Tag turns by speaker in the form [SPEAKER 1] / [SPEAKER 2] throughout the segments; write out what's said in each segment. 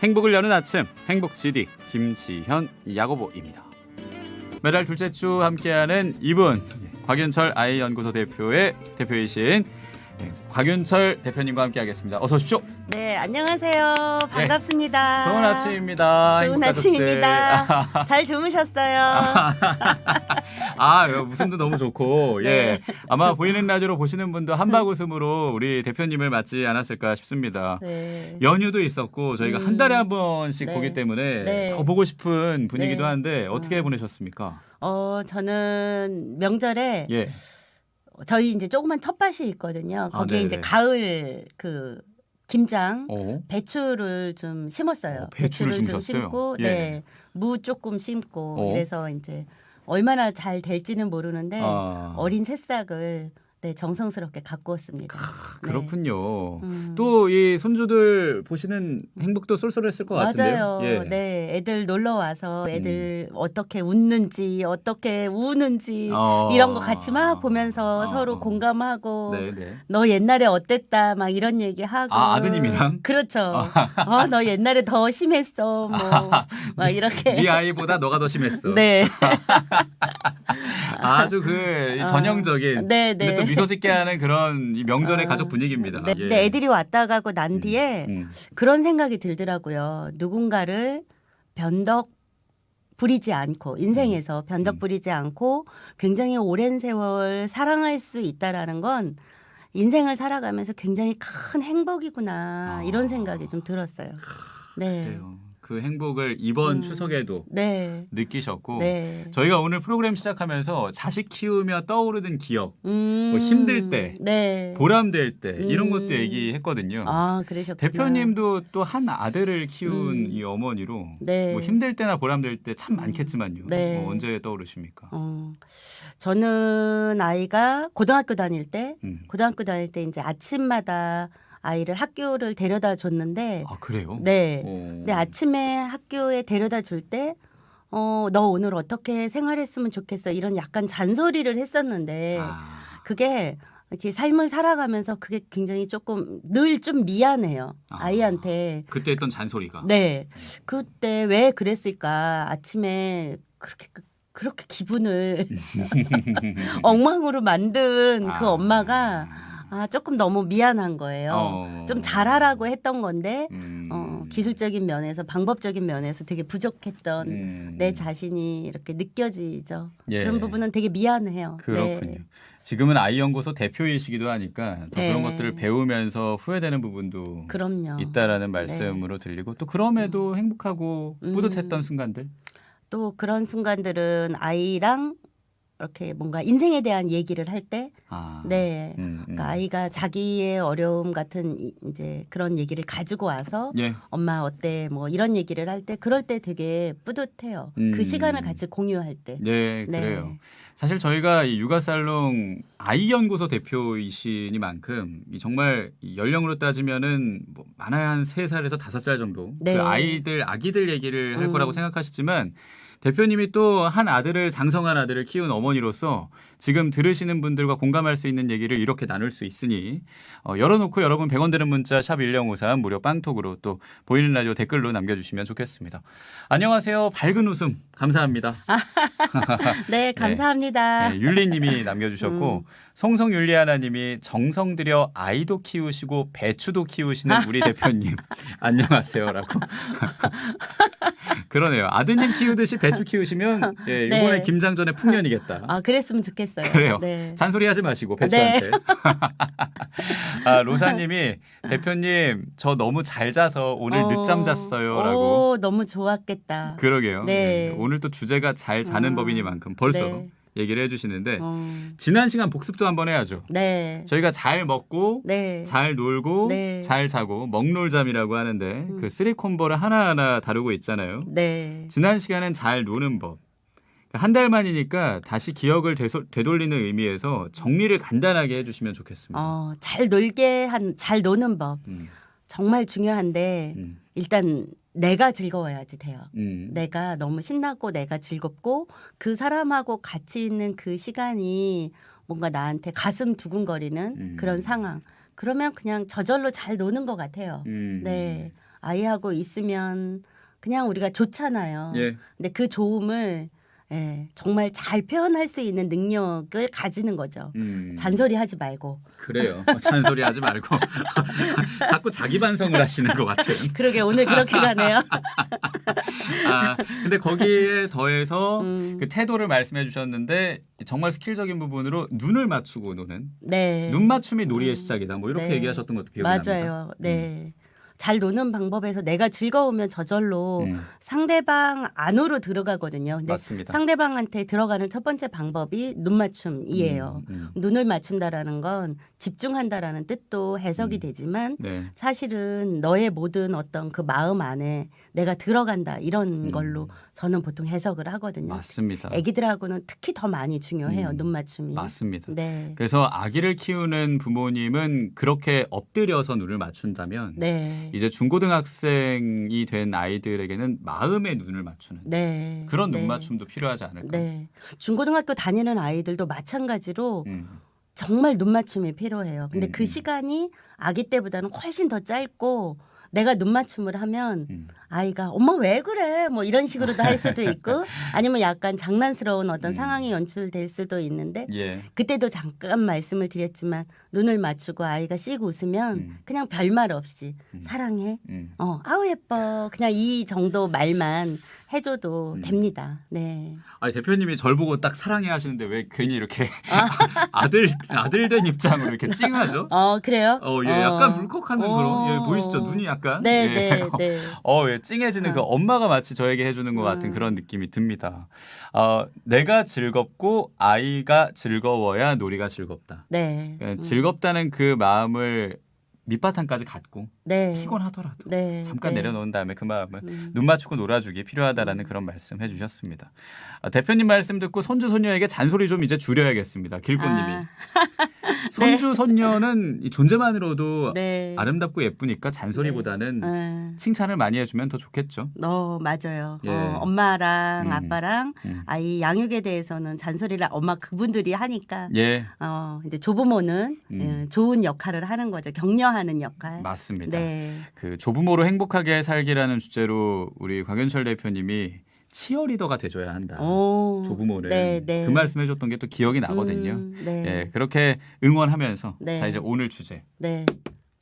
[SPEAKER 1] 행복을 여는 아침 행복 GD 김지현 야고보입니다. 매달 둘째 주 함께하는 이분 곽윤철 아이연구소 대표의 대표이신 곽윤철 대표님과 함께하겠습니다. 어서 오십시오.
[SPEAKER 2] 네, 안녕하세요. 반갑습니다.
[SPEAKER 1] 좋은 아침입니다.
[SPEAKER 2] 좋은 아침입니다. 잘 주무셨어요?
[SPEAKER 1] 웃음도 너무 좋고
[SPEAKER 2] 네.
[SPEAKER 1] 예 아마 보이는 라디오로 보시는 분도 한박 웃음으로 우리 대표님을 맞지 않았을까 싶습니다.
[SPEAKER 2] 네.
[SPEAKER 1] 연휴도 있었고 저희가 한 달에 한 번씩
[SPEAKER 2] 네.
[SPEAKER 1] 보기 때문에
[SPEAKER 2] 네.
[SPEAKER 1] 더 보고 싶은 분위기도
[SPEAKER 2] 네.
[SPEAKER 1] 한데 어떻게 보내셨습니까?
[SPEAKER 2] 저는 명절에
[SPEAKER 1] 예.
[SPEAKER 2] 저희 이제 조그만 텃밭이 있거든요. 거기에
[SPEAKER 1] 네네.
[SPEAKER 2] 이제 가을 김장,
[SPEAKER 1] 어?
[SPEAKER 2] 배추를 좀 심었어요.
[SPEAKER 1] 배추를
[SPEAKER 2] 좀
[SPEAKER 1] 심으셨어요?
[SPEAKER 2] 심고,
[SPEAKER 1] 예.
[SPEAKER 2] 네, 무 조금 심고,
[SPEAKER 1] 어?
[SPEAKER 2] 그래서 이제 얼마나 잘 될지는 모르는데 어린 새싹을 정성스럽게 갖고 왔습니다.
[SPEAKER 1] 그렇군요.
[SPEAKER 2] 네.
[SPEAKER 1] 또 이 손주들 보시는 행복도 쏠쏠했을 것 같은데요.
[SPEAKER 2] 맞아요.
[SPEAKER 1] 예.
[SPEAKER 2] 네, 애들 놀러 와서 애들 어떻게 웃는지, 어떻게 우는지 이런 거 같이 막 보면서 서로 공감하고
[SPEAKER 1] 네네.
[SPEAKER 2] 너 옛날에 어땠다 막 이런 얘기하고.
[SPEAKER 1] 아드님이랑?
[SPEAKER 2] 그렇죠. 너 옛날에 더 심했어. 뭐 막 이렇게.
[SPEAKER 1] 네 아이보다 너가 더 심했어.
[SPEAKER 2] 네.
[SPEAKER 1] 아주 전형적인.
[SPEAKER 2] 네,
[SPEAKER 1] 근데
[SPEAKER 2] 네.
[SPEAKER 1] 또 미소 짓게 하는 그런 이 명절의 가족 분위기입니다.
[SPEAKER 2] 네,
[SPEAKER 1] 예.
[SPEAKER 2] 근데 애들이 왔다 가고 난 뒤에
[SPEAKER 1] 음.
[SPEAKER 2] 그런 생각이 들더라고요. 누군가를 변덕 부리지 않고 인생에서 변덕 부리지 않고 굉장히 오랜 세월 사랑할 수 있다라는 건 인생을 살아가면서 굉장히 큰 행복이구나 이런 생각이 좀 들었어요. 네.
[SPEAKER 1] 그래요. 그 행복을 이번 추석에도
[SPEAKER 2] 네.
[SPEAKER 1] 느끼셨고
[SPEAKER 2] 네.
[SPEAKER 1] 저희가 오늘 프로그램 시작하면서 자식 키우며 떠오르는 기억 뭐 힘들 때
[SPEAKER 2] 네.
[SPEAKER 1] 보람될 때 이런 것도 얘기했거든요.
[SPEAKER 2] 그러셨군요.
[SPEAKER 1] 대표님도 또 한 아들을 키운 이 어머니로
[SPEAKER 2] 네.
[SPEAKER 1] 뭐 힘들 때나 보람될 때 참 많겠지만요.
[SPEAKER 2] 네.
[SPEAKER 1] 뭐 언제 떠오르십니까?
[SPEAKER 2] 저는 아이가 고등학교 다닐 때 이제 아침마다 아이를 학교를 데려다 줬는데
[SPEAKER 1] 아 그래요?
[SPEAKER 2] 네.
[SPEAKER 1] 오.
[SPEAKER 2] 근데 아침에 학교에 데려다 줄 때 너 오늘 어떻게 생활했으면 좋겠어 이런 약간 잔소리를 했었는데 그게 이렇게 삶을 살아가면서 그게 굉장히 조금 늘 좀 미안해요. 아이한테.
[SPEAKER 1] 그때 했던 잔소리가.
[SPEAKER 2] 네. 그때 왜 그랬을까? 아침에 그렇게 기분을 엉망으로 만든 그 엄마가 조금 너무 미안한 거예요. 좀 잘하라고 했던 건데 기술적인 면에서 방법적인 면에서 되게 부족했던 내 자신이 이렇게 느껴지죠.
[SPEAKER 1] 예.
[SPEAKER 2] 그런 부분은 되게 미안해요.
[SPEAKER 1] 그렇군요.
[SPEAKER 2] 네.
[SPEAKER 1] 지금은 아이연구소 대표이시기도 하니까 더
[SPEAKER 2] 네.
[SPEAKER 1] 그런 것들을 배우면서 후회되는 부분도
[SPEAKER 2] 그럼요.
[SPEAKER 1] 있다라는 말씀으로 들리고 또 그럼에도 행복하고 뿌듯했던 순간들.
[SPEAKER 2] 또 그런 순간들은 아이랑 이렇게 뭔가 인생에 대한 얘기를 할 때, 네, 그러니까 아이가 자기의 어려움 같은 이제 그런 얘기를 가지고 와서
[SPEAKER 1] 예.
[SPEAKER 2] 엄마 어때, 뭐 이런 얘기를 할 때, 그럴 때 되게 뿌듯해요. 그 시간을 같이 공유할 때.
[SPEAKER 1] 네, 그래요. 사실 저희가 이 육아살롱 아이연구소 대표이시니만큼 정말 이 연령으로 따지면은 뭐 많아야 한 3살에서 5살 정도
[SPEAKER 2] 네.
[SPEAKER 1] 그 아기들 얘기를 할 거라고 생각하시지만 대표님이 또 한 아들을 장성한 아들을 키운 어머니로서 지금 들으시는 분들과 공감할 수 있는 얘기를 이렇게 나눌 수 있으니 열어놓고 여러분 100원 드는 문자 샵 1053 무료 빵톡으로 또 보이는 라디오 댓글로 남겨주시면 좋겠습니다. 안녕하세요. 밝은 웃음 감사합니다.
[SPEAKER 2] 네, 감사합니다.
[SPEAKER 1] 네, 율리님이 남겨주셨고 송송율리아나님이 정성 들여 아이도 키우시고 배추도 키우시는 우리 대표님 안녕하세요라고. 그러네요. 아드님 키우듯이 배추 키우시면 이번에
[SPEAKER 2] 네.
[SPEAKER 1] 김장전에 풍년이겠다.
[SPEAKER 2] 그랬으면 좋겠어요.
[SPEAKER 1] 그래요.
[SPEAKER 2] 네.
[SPEAKER 1] 잔소리하지 마시고 배추한테. 로사님이 대표님 저 너무 잘 자서 오늘 늦잠 잤어요라고.
[SPEAKER 2] 너무 좋았겠다.
[SPEAKER 1] 그러게요.
[SPEAKER 2] 네.
[SPEAKER 1] 오늘 또 주제가 잘 자는 법이니만큼 벌써
[SPEAKER 2] 네.
[SPEAKER 1] 얘기를 해주시는데 지난 시간 복습도 한번 해야죠.
[SPEAKER 2] 네.
[SPEAKER 1] 저희가 잘 먹고
[SPEAKER 2] 네.
[SPEAKER 1] 잘 놀고
[SPEAKER 2] 네.
[SPEAKER 1] 잘 자고 먹놀잠이라고 하는데 그 3콤보를 하나하나 다루고 있잖아요.
[SPEAKER 2] 네.
[SPEAKER 1] 지난 시간엔 잘 노는 법. 한 달 만이니까 다시 기억을 되돌리는 의미에서 정리를 간단하게 해주시면 좋겠습니다.
[SPEAKER 2] 잘 노는 법 정말 중요한데 일단 내가 즐거워야지 돼요. 내가 너무 신나고 내가 즐겁고 그 사람하고 같이 있는 그 시간이 뭔가 나한테 가슴 두근거리는 그런 상황. 그러면 그냥 저절로 잘 노는 것 같아요. 네. 아이하고 있으면 그냥 우리가 좋잖아요.
[SPEAKER 1] 예.
[SPEAKER 2] 근데 그 좋음을 정말 잘 표현할 수 있는 능력을 가지는 거죠. 잔소리하지 말고.
[SPEAKER 1] 그래요. 잔소리하지 말고 자꾸 자기 반성을 하시는 것 같아요.
[SPEAKER 2] 그러게 오늘 그렇게 가네요.
[SPEAKER 1] 근데 거기에 더해서
[SPEAKER 2] 음.
[SPEAKER 1] 그 태도를 말씀해 주셨는데 정말 스킬적인 부분으로 눈을 맞추고 노는
[SPEAKER 2] 네.
[SPEAKER 1] 눈 맞춤이 놀이의 시작이다. 뭐 이렇게
[SPEAKER 2] 네.
[SPEAKER 1] 얘기하셨던 것도 기억이 납니다.
[SPEAKER 2] 맞아요. 네. 잘 노는 방법에서 내가 즐거우면 저절로 상대방 안으로 들어가거든요. 근데
[SPEAKER 1] 맞습니다.
[SPEAKER 2] 상대방한테 들어가는 첫 번째 방법이 눈 맞춤이에요. 눈을 맞춘다라는 건 집중한다라는 뜻도 해석이 되지만
[SPEAKER 1] 네.
[SPEAKER 2] 사실은 너의 모든 어떤 그 마음 안에 내가 들어간다 이런 걸로 저는 보통 해석을 하거든요.
[SPEAKER 1] 맞습니다.
[SPEAKER 2] 아기들하고는 특히 더 많이 중요해요. 눈 맞춤이.
[SPEAKER 1] 맞습니다.
[SPEAKER 2] 네.
[SPEAKER 1] 그래서 아기를 키우는 부모님은 그렇게 엎드려서 눈을 맞춘다면
[SPEAKER 2] 네.
[SPEAKER 1] 이제 중고등학생이 된 아이들에게는 마음의 눈을 맞추는
[SPEAKER 2] 네.
[SPEAKER 1] 그런
[SPEAKER 2] 네.
[SPEAKER 1] 눈 맞춤도 필요하지 않을까.
[SPEAKER 2] 네. 중고등학교 다니는 아이들도 마찬가지로
[SPEAKER 1] 음.
[SPEAKER 2] 정말 눈 맞춤이 필요해요. 근데 그
[SPEAKER 1] 음.
[SPEAKER 2] 시간이 아기 때보다는 훨씬 더 짧고 내가 눈 맞춤을 하면 아이가 엄마 왜 그래? 뭐 이런 식으로도 할 수도 있고 아니면 약간 장난스러운 어떤 상황이 연출될 수도 있는데
[SPEAKER 1] 예.
[SPEAKER 2] 그때도 잠깐 말씀을 드렸지만 눈을 맞추고 아이가 씩 웃으면 그냥 별말 없이 사랑해. 아우 예뻐. 그냥 이 정도 말만 해줘도 됩니다. 네.
[SPEAKER 1] 아니 대표님이 절 보고 딱 사랑해 하시는데 왜 괜히 이렇게 아들 된 입장으로 이렇게 찡하죠?
[SPEAKER 2] 그래요?
[SPEAKER 1] 예, 약간 물컥하는 그런 예, 보이시죠? 눈이 약간
[SPEAKER 2] 네,
[SPEAKER 1] 예.
[SPEAKER 2] 네, 네.
[SPEAKER 1] 예, 찡해지는 그 엄마가 마치 저에게 해주는 것 같은 그런 느낌이 듭니다. 내가 즐겁고 아이가 즐거워야 놀이가 즐겁다.
[SPEAKER 2] 네.
[SPEAKER 1] 그러니까 즐겁다는 그 마음을 밑바탕까지 갖고
[SPEAKER 2] 네.
[SPEAKER 1] 피곤하더라도
[SPEAKER 2] 네.
[SPEAKER 1] 잠깐
[SPEAKER 2] 네.
[SPEAKER 1] 내려놓은 다음에 그 마음을 눈 맞추고 놀아주기 필요하다라는 그런 말씀 해주셨습니다. 대표님 말씀 듣고 손주 손녀에게 잔소리 좀 이제 줄여야겠습니다. 길꽃님이 손주 손녀는 이 존재만으로도
[SPEAKER 2] 네.
[SPEAKER 1] 아름답고 예쁘니까 잔소리보다는 칭찬을 많이 해주면 더 좋겠죠.
[SPEAKER 2] 맞아요.
[SPEAKER 1] 예.
[SPEAKER 2] 엄마랑 아빠랑 아이 양육에 대해서는 잔소리를 엄마 그분들이 하니까
[SPEAKER 1] 예,
[SPEAKER 2] 이제 조부모는 좋은 역할을 하는 거죠. 격려하는 역할.
[SPEAKER 1] 맞습니다.
[SPEAKER 2] 네.
[SPEAKER 1] 그 조부모로 행복하게 살기라는 주제로 우리 곽윤철 대표님이 치어리더가 돼줘야 한다. 조부모는
[SPEAKER 2] 네, 네.
[SPEAKER 1] 그 말씀해줬던 게 또 기억이 나거든요.
[SPEAKER 2] 네.
[SPEAKER 1] 예, 그렇게 응원하면서
[SPEAKER 2] 네.
[SPEAKER 1] 자 이제 오늘 주제
[SPEAKER 2] 네.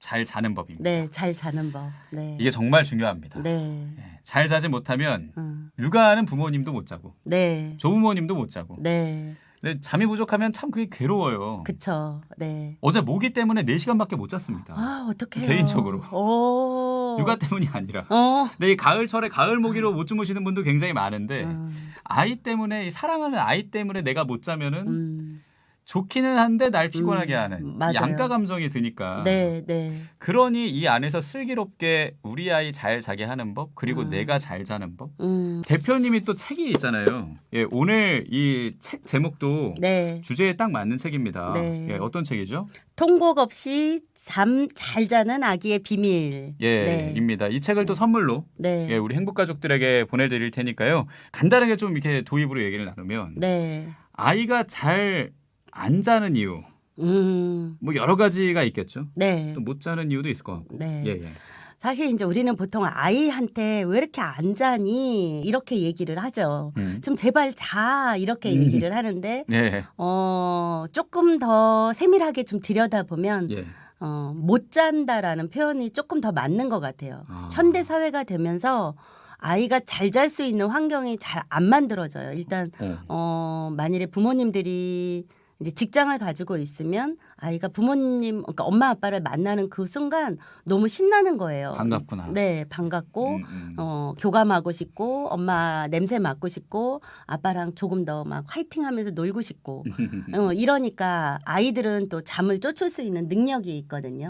[SPEAKER 1] 잘 자는 법입니다.
[SPEAKER 2] 네. 잘 자는 법. 네.
[SPEAKER 1] 이게 정말 중요합니다.
[SPEAKER 2] 네.
[SPEAKER 1] 예, 잘 자지 못하면 육아하는 부모님도 못 자고
[SPEAKER 2] 네.
[SPEAKER 1] 조부모님도 못 자고
[SPEAKER 2] 네.
[SPEAKER 1] 근데 잠이 부족하면 참 그게 괴로워요.
[SPEAKER 2] 그쵸. 네.
[SPEAKER 1] 어제 모기 때문에 4시간밖에 못 잤습니다.
[SPEAKER 2] 어떡해요.
[SPEAKER 1] 개인적으로. 육아 때문이 아니라. 근데 이 가을철에 가을 모기로 못 주무시는 분도 굉장히 많은데 아이 때문에 이 사랑하는 아이 때문에 내가 못 자면은 좋기는 한데 날 피곤하게 하는
[SPEAKER 2] 맞아요.
[SPEAKER 1] 양가 감정이 드니까.
[SPEAKER 2] 네, 네.
[SPEAKER 1] 그러니 이 안에서 슬기롭게 우리 아이 잘 자게 하는 법 그리고 내가 잘 자는 법. 대표님이 또 책이 있잖아요. 예, 오늘 이 책 제목도
[SPEAKER 2] 네.
[SPEAKER 1] 주제에 딱 맞는 책입니다.
[SPEAKER 2] 네.
[SPEAKER 1] 예, 어떤 책이죠?
[SPEAKER 2] 통곡 없이 잠 잘 자는 아기의 비밀.
[SPEAKER 1] 예,
[SPEAKER 2] 네.
[SPEAKER 1] 입니다. 이 책을 또 선물로
[SPEAKER 2] 네.
[SPEAKER 1] 예, 우리 행복 가족들에게 보내드릴 테니까요. 간단하게 좀 이렇게 도입으로 얘기를 나누면
[SPEAKER 2] 네.
[SPEAKER 1] 아이가 잘 안 자는 이유 뭐 여러 가지가 있겠죠.
[SPEAKER 2] 네.
[SPEAKER 1] 또 못 자는 이유도 있을 것 같고.
[SPEAKER 2] 네.
[SPEAKER 1] 예, 예.
[SPEAKER 2] 사실 이제 우리는 보통 아이한테 왜 이렇게 안 자니 이렇게 얘기를 하죠. 좀 제발 자 이렇게 얘기를 하는데
[SPEAKER 1] 예.
[SPEAKER 2] 조금 더 세밀하게 좀 들여다보면
[SPEAKER 1] 예.
[SPEAKER 2] 못 잔다라는 표현이 조금 더 맞는 것 같아요. 현대 사회가 되면서 아이가 잘 잘 수 있는 환경이 잘 안 만들어져요. 일단 만일에 부모님들이 이제 직장을 가지고 있으면 아이가 부모님, 그러니까 엄마 아빠를 만나는 그 순간 너무 신나는 거예요.
[SPEAKER 1] 반갑구나.
[SPEAKER 2] 네, 반갑고 교감하고 싶고 엄마 냄새 맡고 싶고 아빠랑 조금 더 막 화이팅하면서 놀고 싶고 이러니까 아이들은 또 잠을 쫓을 수 있는 능력이 있거든요.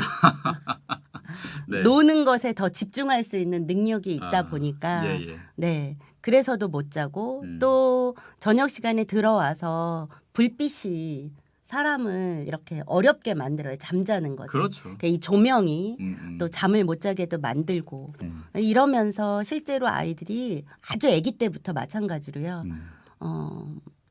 [SPEAKER 1] 네.
[SPEAKER 2] 노는 것에 더 집중할 수 있는 능력이 있다 보니까
[SPEAKER 1] 예, 예.
[SPEAKER 2] 네. 그래서도 못 자고 또 저녁 시간에 들어와서 불빛이 사람을 이렇게 어렵게 만들어요. 잠자는 거죠.
[SPEAKER 1] 그렇죠.
[SPEAKER 2] 그러니까 이 조명이 또 잠을 못 자게도 만들고 이러면서 실제로 아이들이 아주 아기 때부터 마찬가지로요.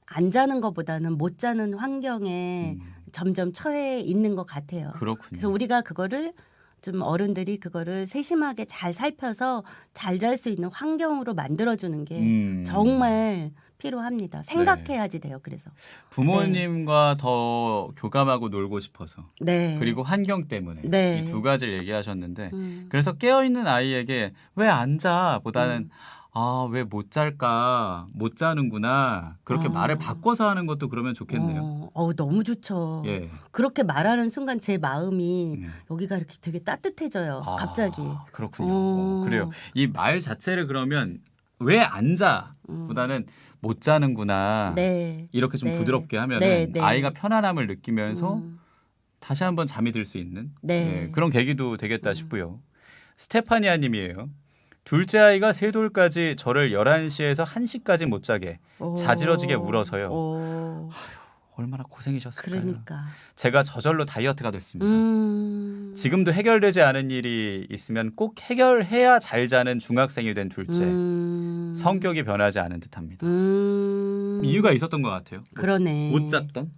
[SPEAKER 2] 안 자는 것보다는 못 자는 환경에 점점 처해 있는 것 같아요.
[SPEAKER 1] 그렇군요.
[SPEAKER 2] 그래서 우리가 그거를 좀 어른들이 그거를 세심하게 잘 살펴서 잘 잘 수 있는 환경으로 만들어주는 게 정말 필요합니다. 생각해야지 돼요. 그래서
[SPEAKER 1] 부모님과 더 교감하고 놀고 싶어서
[SPEAKER 2] 네.
[SPEAKER 1] 그리고 환경 때문에
[SPEAKER 2] 네.
[SPEAKER 1] 이 두 가지를 얘기하셨는데 그래서 깨어있는 아이에게 왜 안 자? 보다는 왜 못 잘까? 못 자는구나. 그렇게 말을 바꿔서 하는 것도 그러면 좋겠네요.
[SPEAKER 2] 너무 좋죠.
[SPEAKER 1] 예.
[SPEAKER 2] 그렇게 말하는 순간 제 마음이 여기가 이렇게 되게 따뜻해져요. 갑자기.
[SPEAKER 1] 그렇군요. 그래요. 이 말 자체를 그러면 왜 안 자? 보다는 못 자는구나.
[SPEAKER 2] 네.
[SPEAKER 1] 이렇게 좀
[SPEAKER 2] 네.
[SPEAKER 1] 부드럽게 하면은
[SPEAKER 2] 네, 네.
[SPEAKER 1] 아이가 편안함을 느끼면서 다시 한번 잠이 들 수 있는
[SPEAKER 2] 네.
[SPEAKER 1] 그런 계기도 되겠다 싶고요. 스테파니아 님이에요. 둘째 아이가 세돌까지 저를 11시에서 1시까지 못 자게 자지러지게 울어서요. 얼마나 고생이셨을까요.
[SPEAKER 2] 그러니까.
[SPEAKER 1] 제가 저절로 다이어트가 됐습니다. 지금도 해결되지 않은 일이 있으면 꼭 해결해야 잘 자는 중학생이 된 둘째. 성격이 변하지 않은 듯합니다. 이유가 있었던 것 같아요.
[SPEAKER 2] 그러네.
[SPEAKER 1] 못 잤던.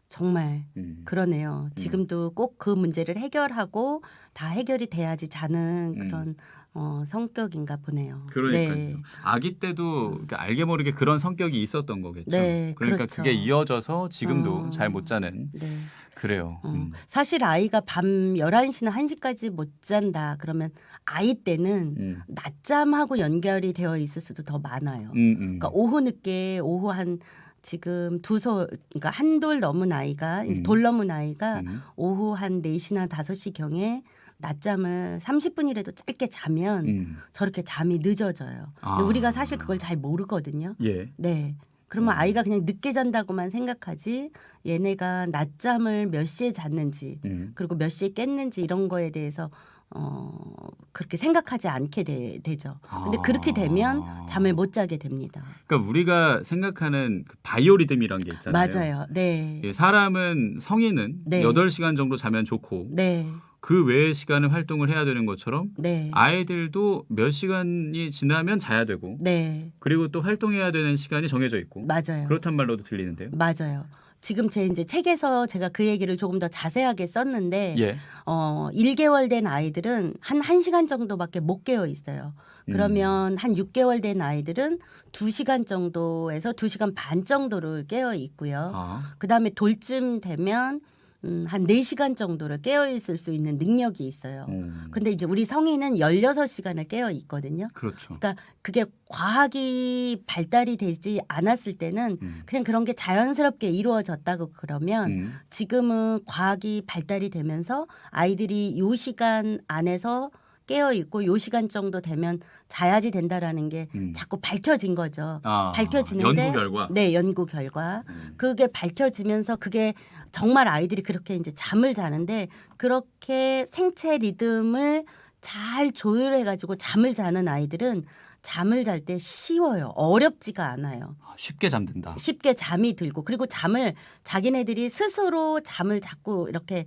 [SPEAKER 2] 정말 그러네요. 지금도 꼭 그 문제를 해결하고 다 해결이 돼야지 자는 그런 성격인가 보네요.
[SPEAKER 1] 그러니까요.
[SPEAKER 2] 네.
[SPEAKER 1] 아기 때도 알게 모르게 그런 성격이 있었던 거겠죠.
[SPEAKER 2] 네,
[SPEAKER 1] 그러니까
[SPEAKER 2] 그렇죠.
[SPEAKER 1] 그게 이어져서 지금도 잘 못 자는.
[SPEAKER 2] 네.
[SPEAKER 1] 그래요.
[SPEAKER 2] 사실 아이가 밤 11시나 1시까지 못 잔다 그러면 아이 때는 낮잠하고 연결이 되어 있을 수도 더 많아요. 그러니까 오후 늦게 오후 한 지금 그러니까 한 돌 넘은 아이가 돌 넘은 아이가 오후 한 4시나 5시경에 낮잠을 30분이라도 짧게 자면 저렇게 잠이 늦어져요. 근데 우리가 사실 그걸 잘 모르거든요.
[SPEAKER 1] 예.
[SPEAKER 2] 네. 그러면 아이가 그냥 늦게 잔다고만 생각하지 얘네가 낮잠을 몇 시에 잤는지 그리고 몇 시에 깼는지 이런 거에 대해서 그렇게 생각하지 않게 되죠. 근데 그렇게 되면 잠을 못 자게 됩니다.
[SPEAKER 1] 그러니까 우리가 생각하는 그 바이오리듬이란 게 있잖아요.
[SPEAKER 2] 맞아요. 네.
[SPEAKER 1] 예, 사람은 성인은
[SPEAKER 2] 네.
[SPEAKER 1] 8시간 정도 자면 좋고
[SPEAKER 2] 네.
[SPEAKER 1] 그 외의 시간을 활동을 해야 되는 것처럼
[SPEAKER 2] 네.
[SPEAKER 1] 아이들도 몇 시간이 지나면 자야 되고
[SPEAKER 2] 네.
[SPEAKER 1] 그리고 또 활동해야 되는 시간이 정해져 있고
[SPEAKER 2] 맞아요.
[SPEAKER 1] 그렇단 말로도 들리는데요.
[SPEAKER 2] 맞아요. 지금 제 이제 책에서 제가 그 얘기를 조금 더 자세하게 썼는데
[SPEAKER 1] 예.
[SPEAKER 2] 1개월 된 아이들은 한 1시간 정도밖에 못 깨어 있어요. 그러면 한 6개월 된 아이들은 2시간 정도에서 2시간 반 정도를 깨어 있고요. 그다음에 돌쯤 되면 한 4시간 정도를 깨어 있을 수 있는 능력이 있어요. 근데 이제 우리 성인은 16시간을 깨어 있거든요.
[SPEAKER 1] 그렇죠.
[SPEAKER 2] 그러니까 그게 과학이 발달이 되지 않았을 때는 그냥 그런 게 자연스럽게 이루어졌다고 그러면 지금은 과학이 발달이 되면서 아이들이 요 시간 안에서 깨어 있고 요 시간 정도 되면 자야지 된다라는 게 자꾸 밝혀진 거죠. 밝혀지는데
[SPEAKER 1] 연구 결과.
[SPEAKER 2] 네, 연구 결과. 그게 밝혀지면서 그게 정말 아이들이 그렇게 이제 잠을 자는데 그렇게 생체 리듬을 잘 조율해 가지고 잠을 자는 아이들은 잠을 잘 때 쉬워요. 어렵지가 않아요.
[SPEAKER 1] 쉽게 잠든다.
[SPEAKER 2] 쉽게 잠이 들고 그리고 잠을 자기네들이 스스로 잠을 자꾸 이렇게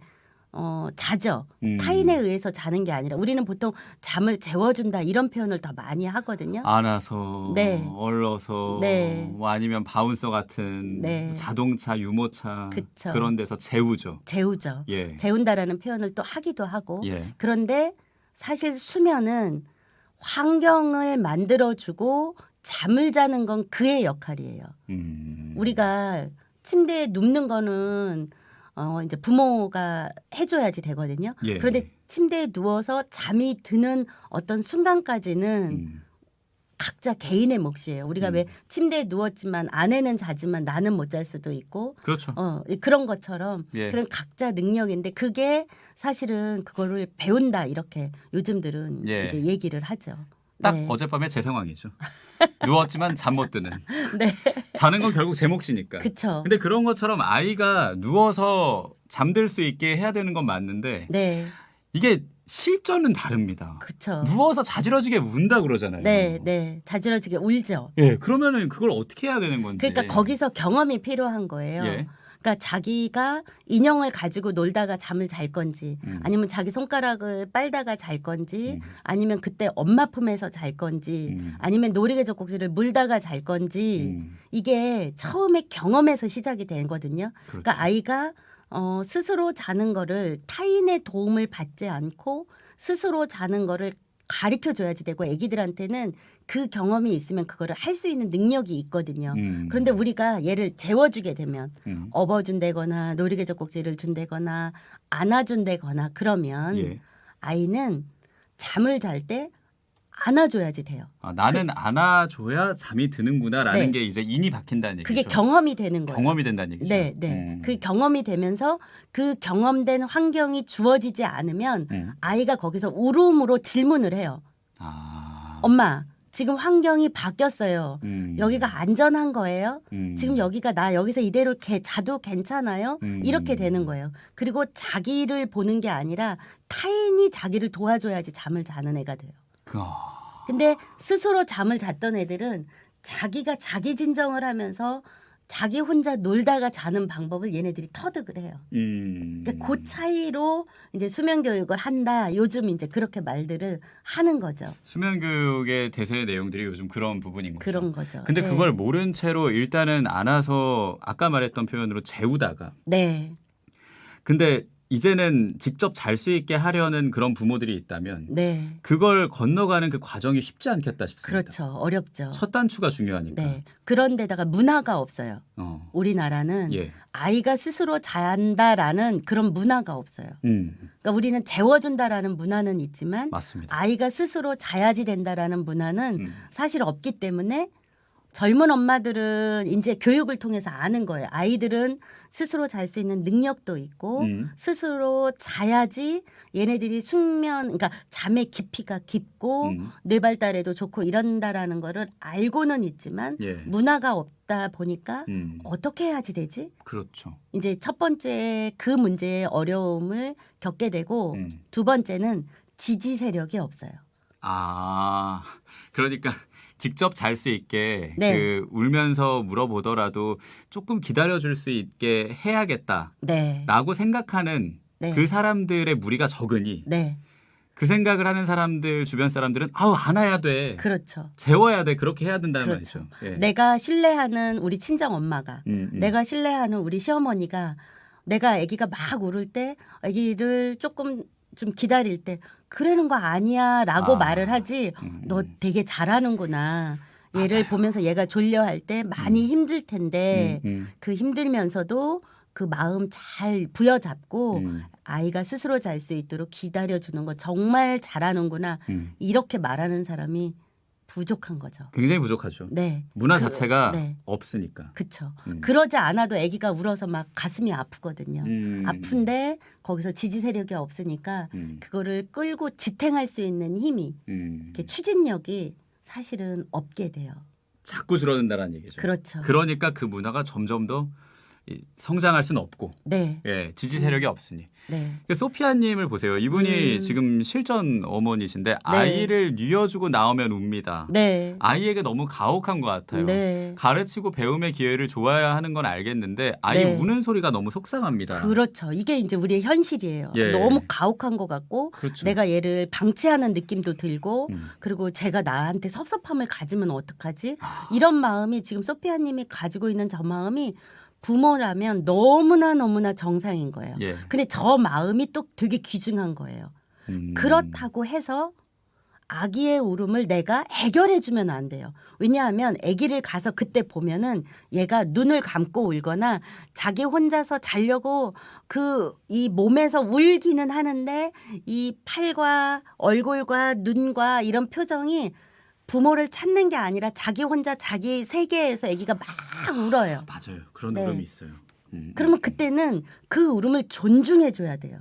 [SPEAKER 2] 자죠. 타인에 의해서 자는 게 아니라 우리는 보통 잠을 재워준다 이런 표현을 더 많이 하거든요.
[SPEAKER 1] 안아서
[SPEAKER 2] 네.
[SPEAKER 1] 얼러서
[SPEAKER 2] 네.
[SPEAKER 1] 뭐 아니면 바운서 같은
[SPEAKER 2] 네.
[SPEAKER 1] 자동차 유모차
[SPEAKER 2] 그쵸.
[SPEAKER 1] 그런 데서 재우죠.
[SPEAKER 2] 재우죠.
[SPEAKER 1] 예.
[SPEAKER 2] 재운다라는 표현을 또 하기도 하고
[SPEAKER 1] 예.
[SPEAKER 2] 그런데 사실 수면은 환경을 만들어주고 잠을 자는 건 그의 역할이에요. 우리가 침대에 눕는 거는 이제 부모가 해줘야지 되거든요.
[SPEAKER 1] 예.
[SPEAKER 2] 그런데 침대에 누워서 잠이 드는 어떤 순간까지는 각자 개인의 몫이에요. 우리가 왜 침대에 누웠지만 아내는 자지만 나는 못 잘 수도 있고
[SPEAKER 1] 그렇죠.
[SPEAKER 2] 그런 것처럼
[SPEAKER 1] 예.
[SPEAKER 2] 그런 각자 능력인데 그게 사실은 그거를 배운다 이렇게 요즘들은
[SPEAKER 1] 예.
[SPEAKER 2] 이제 얘기를 하죠.
[SPEAKER 1] 딱
[SPEAKER 2] 네.
[SPEAKER 1] 어젯밤에 제 상황이죠. 누웠지만 잠 못 드는.
[SPEAKER 2] 네.
[SPEAKER 1] 자는 건 결국 제 몫이니까.
[SPEAKER 2] 그쵸.
[SPEAKER 1] 근데 그런 것처럼 아이가 누워서 잠들 수 있게 해야 되는 건 맞는데
[SPEAKER 2] 네.
[SPEAKER 1] 이게 실전은 다릅니다.
[SPEAKER 2] 그쵸.
[SPEAKER 1] 누워서 자지러지게 운다 그러잖아요.
[SPEAKER 2] 네, 네. 자지러지게 울죠.
[SPEAKER 1] 예, 그러면은 그걸 어떻게 해야 되는 건지.
[SPEAKER 2] 그러니까 거기서 경험이 필요한 거예요.
[SPEAKER 1] 예.
[SPEAKER 2] 그러니까 자기가 인형을 가지고 놀다가 잠을 잘 건지 아니면 자기 손가락을 빨다가 잘 건지 아니면 그때 엄마 품에서 잘 건지 아니면 놀이개 젖꼭지를 물다가 잘 건지 이게 처음에 경험에서 시작이 되거든요.
[SPEAKER 1] 그렇죠.
[SPEAKER 2] 그러니까 아이가 스스로 자는 거를 타인의 도움을 받지 않고 스스로 자는 거를 가르쳐 줘야지 되고 애기들한테는 그 경험이 있으면 그거를 할 수 있는 능력이 있거든요. 그런데 우리가 얘를 재워주게 되면 업어준다거나 놀이개젖꼭지를 준다거나 안아준다거나 그러면
[SPEAKER 1] 예.
[SPEAKER 2] 아이는 잠을 잘 때 안아줘야지 돼요.
[SPEAKER 1] 나는 안아줘야 잠이 드는구나라는
[SPEAKER 2] 네.
[SPEAKER 1] 게 이제 인이 박힌다는 얘기죠.
[SPEAKER 2] 그게 경험이 되는 거예요.
[SPEAKER 1] 경험이 된다는 얘기죠.
[SPEAKER 2] 네, 네. 그 경험이 되면서 그 경험된 환경이 주어지지 않으면 아이가 거기서 울음으로 질문을 해요. 엄마, 지금 환경이 바뀌었어요. 여기가 안전한 거예요? 지금 여기가 나 여기서 이대로 자도 괜찮아요? 이렇게 되는 거예요. 그리고 자기를 보는 게 아니라 타인이 자기를 도와줘야지 잠을 자는 애가 돼요. 근데 스스로 잠을 잤던 애들은 자기가 자기 진정을 하면서 자기 혼자 놀다가 자는 방법을 얘네들이 터득을 해요. 그러니까 그 차이로 이제 수면 교육을 한다. 요즘 이제 그렇게 말들을 하는 거죠.
[SPEAKER 1] 수면 교육의 대세의 내용들이 요즘 그런 부분인 거죠.
[SPEAKER 2] 그런 거죠.
[SPEAKER 1] 근데
[SPEAKER 2] 네.
[SPEAKER 1] 그걸 모른 채로 일단은 안아서 아까 말했던 표현으로 재우다가
[SPEAKER 2] 네.
[SPEAKER 1] 근데 이제는 직접 잘 수 있게 하려는 그런 부모들이 있다면
[SPEAKER 2] 네.
[SPEAKER 1] 그걸 건너가는 그 과정이 쉽지 않겠다 싶습니다.
[SPEAKER 2] 그렇죠. 어렵죠.
[SPEAKER 1] 첫 단추가 중요하니까.
[SPEAKER 2] 네. 그런데다가 문화가 없어요. 우리나라는
[SPEAKER 1] 예.
[SPEAKER 2] 아이가 스스로 잔다라는 그런 문화가 없어요. 그러니까 우리는 재워준다라는 문화는 있지만
[SPEAKER 1] 맞습니다.
[SPEAKER 2] 아이가 스스로 자야지 된다라는 문화는 사실 없기 때문에 젊은 엄마들은 이제 교육을 통해서 아는 거예요. 아이들은 스스로 잘 수 있는 능력도 있고 스스로 자야지 얘네들이 숙면, 그러니까 잠의 깊이가 깊고 뇌 발달에도 좋고 이런다라는 거를 알고는 있지만
[SPEAKER 1] 예.
[SPEAKER 2] 문화가 없다 보니까 어떻게 해야지 되지?
[SPEAKER 1] 그렇죠.
[SPEAKER 2] 이제 첫 번째 그 문제의 어려움을 겪게 되고 두 번째는 지지 세력이 없어요.
[SPEAKER 1] 그러니까 직접 잘 수 있게
[SPEAKER 2] 네.
[SPEAKER 1] 그 울면서 물어보더라도 조금 기다려줄 수 있게 해야겠다라고
[SPEAKER 2] 네.
[SPEAKER 1] 생각하는
[SPEAKER 2] 네.
[SPEAKER 1] 그 사람들의 무리가 적으니
[SPEAKER 2] 네.
[SPEAKER 1] 그 생각을 하는 사람들 주변 사람들은 안아야 돼.
[SPEAKER 2] 그렇죠.
[SPEAKER 1] 재워야 돼. 그렇게 해야 된다는
[SPEAKER 2] 그렇죠.
[SPEAKER 1] 말이죠. 예.
[SPEAKER 2] 내가 신뢰하는 우리 친정 엄마가 내가 신뢰하는 우리 시어머니가 내가 아기가 막 울을 때 아기를 조금 좀 기다릴 때 그러는 거 아니야라고 말을 하지. 너 되게 잘하는구나. 얘를
[SPEAKER 1] 맞아요.
[SPEAKER 2] 보면서 얘가 졸려할 때 많이 힘들 텐데 그 힘들면서도 그 마음 잘 부여잡고 아이가 스스로 잘 수 있도록 기다려주는 거 정말 잘하는구나. 이렇게 말하는 사람이 부족한 거죠.
[SPEAKER 1] 굉장히 부족하죠.
[SPEAKER 2] 네.
[SPEAKER 1] 문화 자체가
[SPEAKER 2] 네.
[SPEAKER 1] 없으니까.
[SPEAKER 2] 그렇죠. 그러지 않아도 아기가 울어서 막 가슴이 아프거든요. 아픈데 거기서 지지 세력이 없으니까 그거를 끌고 지탱할 수 있는 힘이 이렇게 추진력이 사실은 없게 돼요.
[SPEAKER 1] 자꾸 줄어든다는 얘기죠.
[SPEAKER 2] 그렇죠.
[SPEAKER 1] 그러니까 그 문화가 점점 더 성장할 수는 없고
[SPEAKER 2] 네.
[SPEAKER 1] 예, 지지 세력이 없으니.
[SPEAKER 2] 네.
[SPEAKER 1] 소피아님을 보세요. 이분이 지금 실전 어머니신데 아이를 뉘어주고 나오면 웁니다.
[SPEAKER 2] 네.
[SPEAKER 1] 아이에게 너무 가혹한 것 같아요.
[SPEAKER 2] 네.
[SPEAKER 1] 가르치고 배움의 기회를 줘야 하는 건 알겠는데 아이
[SPEAKER 2] 네.
[SPEAKER 1] 우는 소리가 너무 속상합니다.
[SPEAKER 2] 그렇죠. 이게 이제 우리의 현실이에요.
[SPEAKER 1] 예.
[SPEAKER 2] 너무 가혹한 것 같고
[SPEAKER 1] 그렇죠.
[SPEAKER 2] 내가 얘를 방치하는 느낌도 들고 그리고 제가 나한테 섭섭함을 가지면 어떡하지? 이런 마음이 지금 소피아님이 가지고 있는 저 마음이 부모라면 너무나 정상인 거예요.
[SPEAKER 1] 예.
[SPEAKER 2] 근데 저 마음이 또 되게 귀중한 거예요. 그렇다고 해서 아기의 울음을 내가 해결해 주면 안 돼요. 왜냐하면 아기를 가서 그때 보면은 얘가 눈을 감고 울거나 자기 혼자서 자려고 이 몸에서 울기는 하는데 이 팔과 얼굴과 눈과 이런 표정이 부모를 찾는 게 아니라 자기 혼자 자기 세계에서 아기가 막 울어요.
[SPEAKER 1] 맞아요. 그런
[SPEAKER 2] 네.
[SPEAKER 1] 울음이 있어요.
[SPEAKER 2] 그러면 그때는 그 울음을 존중해 줘야 돼요.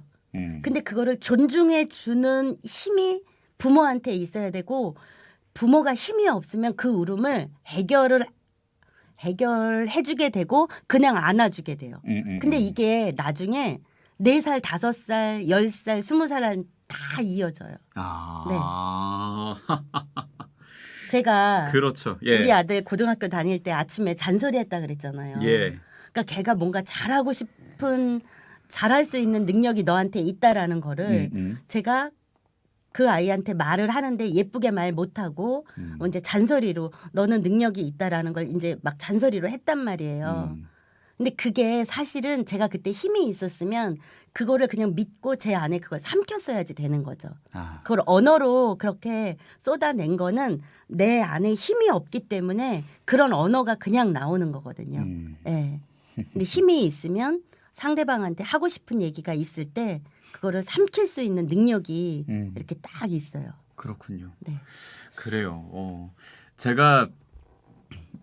[SPEAKER 2] 근데 그거를 존중해 주는 힘이 부모한테 있어야 되고 부모가 힘이 없으면 그 울음을 해결해 주게 되고 그냥 안아주게 돼요. 근데 이게 나중에 4살, 5살, 10살, 20살 다 이어져요. 제가
[SPEAKER 1] 그렇죠. 예.
[SPEAKER 2] 우리 아들 고등학교 다닐 때 아침에 잔소리했다 그랬잖아요.
[SPEAKER 1] 예.
[SPEAKER 2] 그러니까 걔가 뭔가 잘하고 싶은 잘할 수 있는 능력이 너한테 있다라는 거를 제가 그 아이한테 말을 하는데 예쁘게 말 못하고 이제 잔소리로 너는 능력이 있다라는 걸 이제 막 잔소리로 했단 말이에요. 근데 그게 사실은 제가 그때 힘이 있었으면 그거를 그냥 믿고 제 안에 그걸 삼켰어야지 되는 거죠.
[SPEAKER 1] 아,
[SPEAKER 2] 그걸 언어로 그렇게 쏟아낸 거는 내 안에 힘이 없기 때문에 그런 언어가 그냥 나오는 거거든요. 예. 근데 힘이 있으면 상대방한테 하고 싶은 얘기가 있을 때 그거를 삼킬 수 있는 능력이 이렇게 딱 있어요.
[SPEAKER 1] 그렇군요.
[SPEAKER 2] 네.
[SPEAKER 1] 그래요. 제가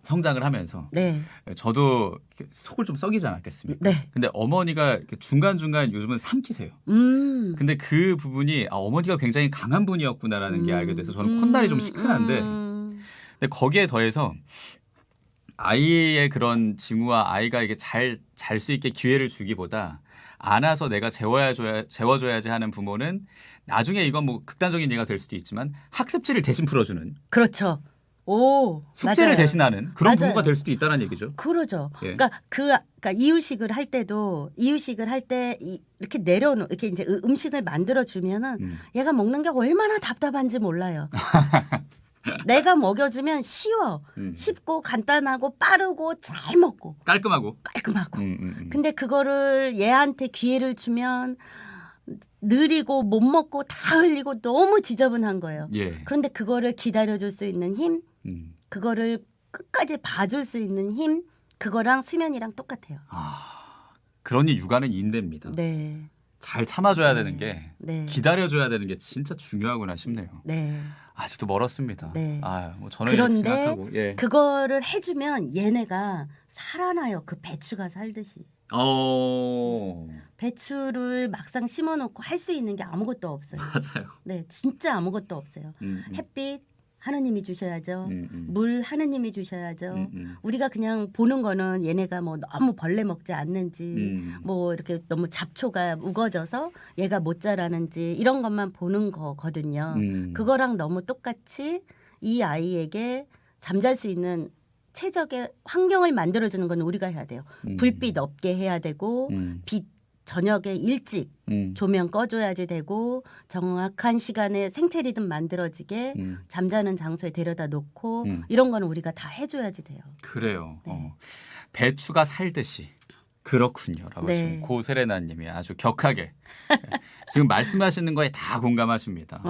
[SPEAKER 1] 성장을 하면서
[SPEAKER 2] 네.
[SPEAKER 1] 저도 이렇게 속을 좀 썩이지 않았겠습니까?
[SPEAKER 2] 네.
[SPEAKER 1] 근데 어머니가 이렇게 중간중간 요즘은 삼키세요. 근데 그 부분이 어머니가 굉장히 강한 분이었구나라는 게 알게 돼서 저는 콧날이 좀 시큰한데 근데 거기에 더해서 아이의 그런 징후와 아이가 이게 잘 잘 수 있게 기회를 주기보다 안아서 내가 재워줘야지 하는 부모는 나중에 이건 뭐 극단적인 얘기가 될 수도 있지만 학습지를 대신 풀어주는
[SPEAKER 2] 그렇죠. 오,
[SPEAKER 1] 숙제를
[SPEAKER 2] 맞아요.
[SPEAKER 1] 대신하는 그런
[SPEAKER 2] 맞아요.
[SPEAKER 1] 부모가 될 수도 있다는 얘기죠.
[SPEAKER 2] 그러죠.
[SPEAKER 1] 예.
[SPEAKER 2] 그러니까 이유식을 할 때도 이유식을 할 때 이렇게 내려놓 이렇게 이제 음식을 만들어 주면은 얘가 먹는 게 얼마나 답답한지 몰라요. 내가 먹여주면 쉬워, 쉽고 간단하고 빠르고 잘 먹고
[SPEAKER 1] 깔끔하고.
[SPEAKER 2] 깔끔하고. 근데 그거를 얘한테 기회를 주면 느리고 못 먹고 다 흘리고 너무 지저분한 거예요.
[SPEAKER 1] 예.
[SPEAKER 2] 그런데 그거를 기다려줄 수 있는 힘, 그거를 끝까지 봐줄 수 있는 힘, 그거랑 수면이랑 똑같아요.
[SPEAKER 1] 그러니 육아는 인대입니다.
[SPEAKER 2] 네.
[SPEAKER 1] 잘 참아줘야 되는 게
[SPEAKER 2] 네.
[SPEAKER 1] 기다려줘야 되는 게 진짜 중요하구나 싶네요.
[SPEAKER 2] 네.
[SPEAKER 1] 아직도 멀었습니다.
[SPEAKER 2] 네.
[SPEAKER 1] 뭐 저는 이렇게
[SPEAKER 2] 그런데
[SPEAKER 1] 생각하고. 예.
[SPEAKER 2] 그거를 해주면 얘네가 살아나요. 그 배추가 살듯이. 배추를 막상 심어놓고 할 수 있는 게 아무것도 없어요.
[SPEAKER 1] 맞아요.
[SPEAKER 2] 네, 진짜 아무것도 없어요. 햇빛 하느님이 주셔야죠. 물 하느님이 주셔야죠. 우리가 그냥 보는 거는 얘네가 뭐 너무 벌레 먹지 않는지 뭐 이렇게 너무 잡초가 우거져서 얘가 못 자라는지 이런 것만 보는 거거든요. 그거랑 너무 똑같이 이 아이에게 잠잘 수 있는 최적의 환경을 만들어주는 건 우리가 해야 돼요. 불빛 없게 해야 되고 빛 저녁에 일찍 조명 꺼줘야지 되고 정확한 시간에 생체 리듬 만들어지게 잠자는 장소에 데려다 놓고 이런 거는 우리가 다 해줘야지 돼요.
[SPEAKER 1] 그래요.
[SPEAKER 2] 네.
[SPEAKER 1] 배추가 살듯이 그렇군요라고
[SPEAKER 2] 네.
[SPEAKER 1] 지금 고세레나님이 아주 격하게 지금 말씀하시는 거에 다 공감하십니다.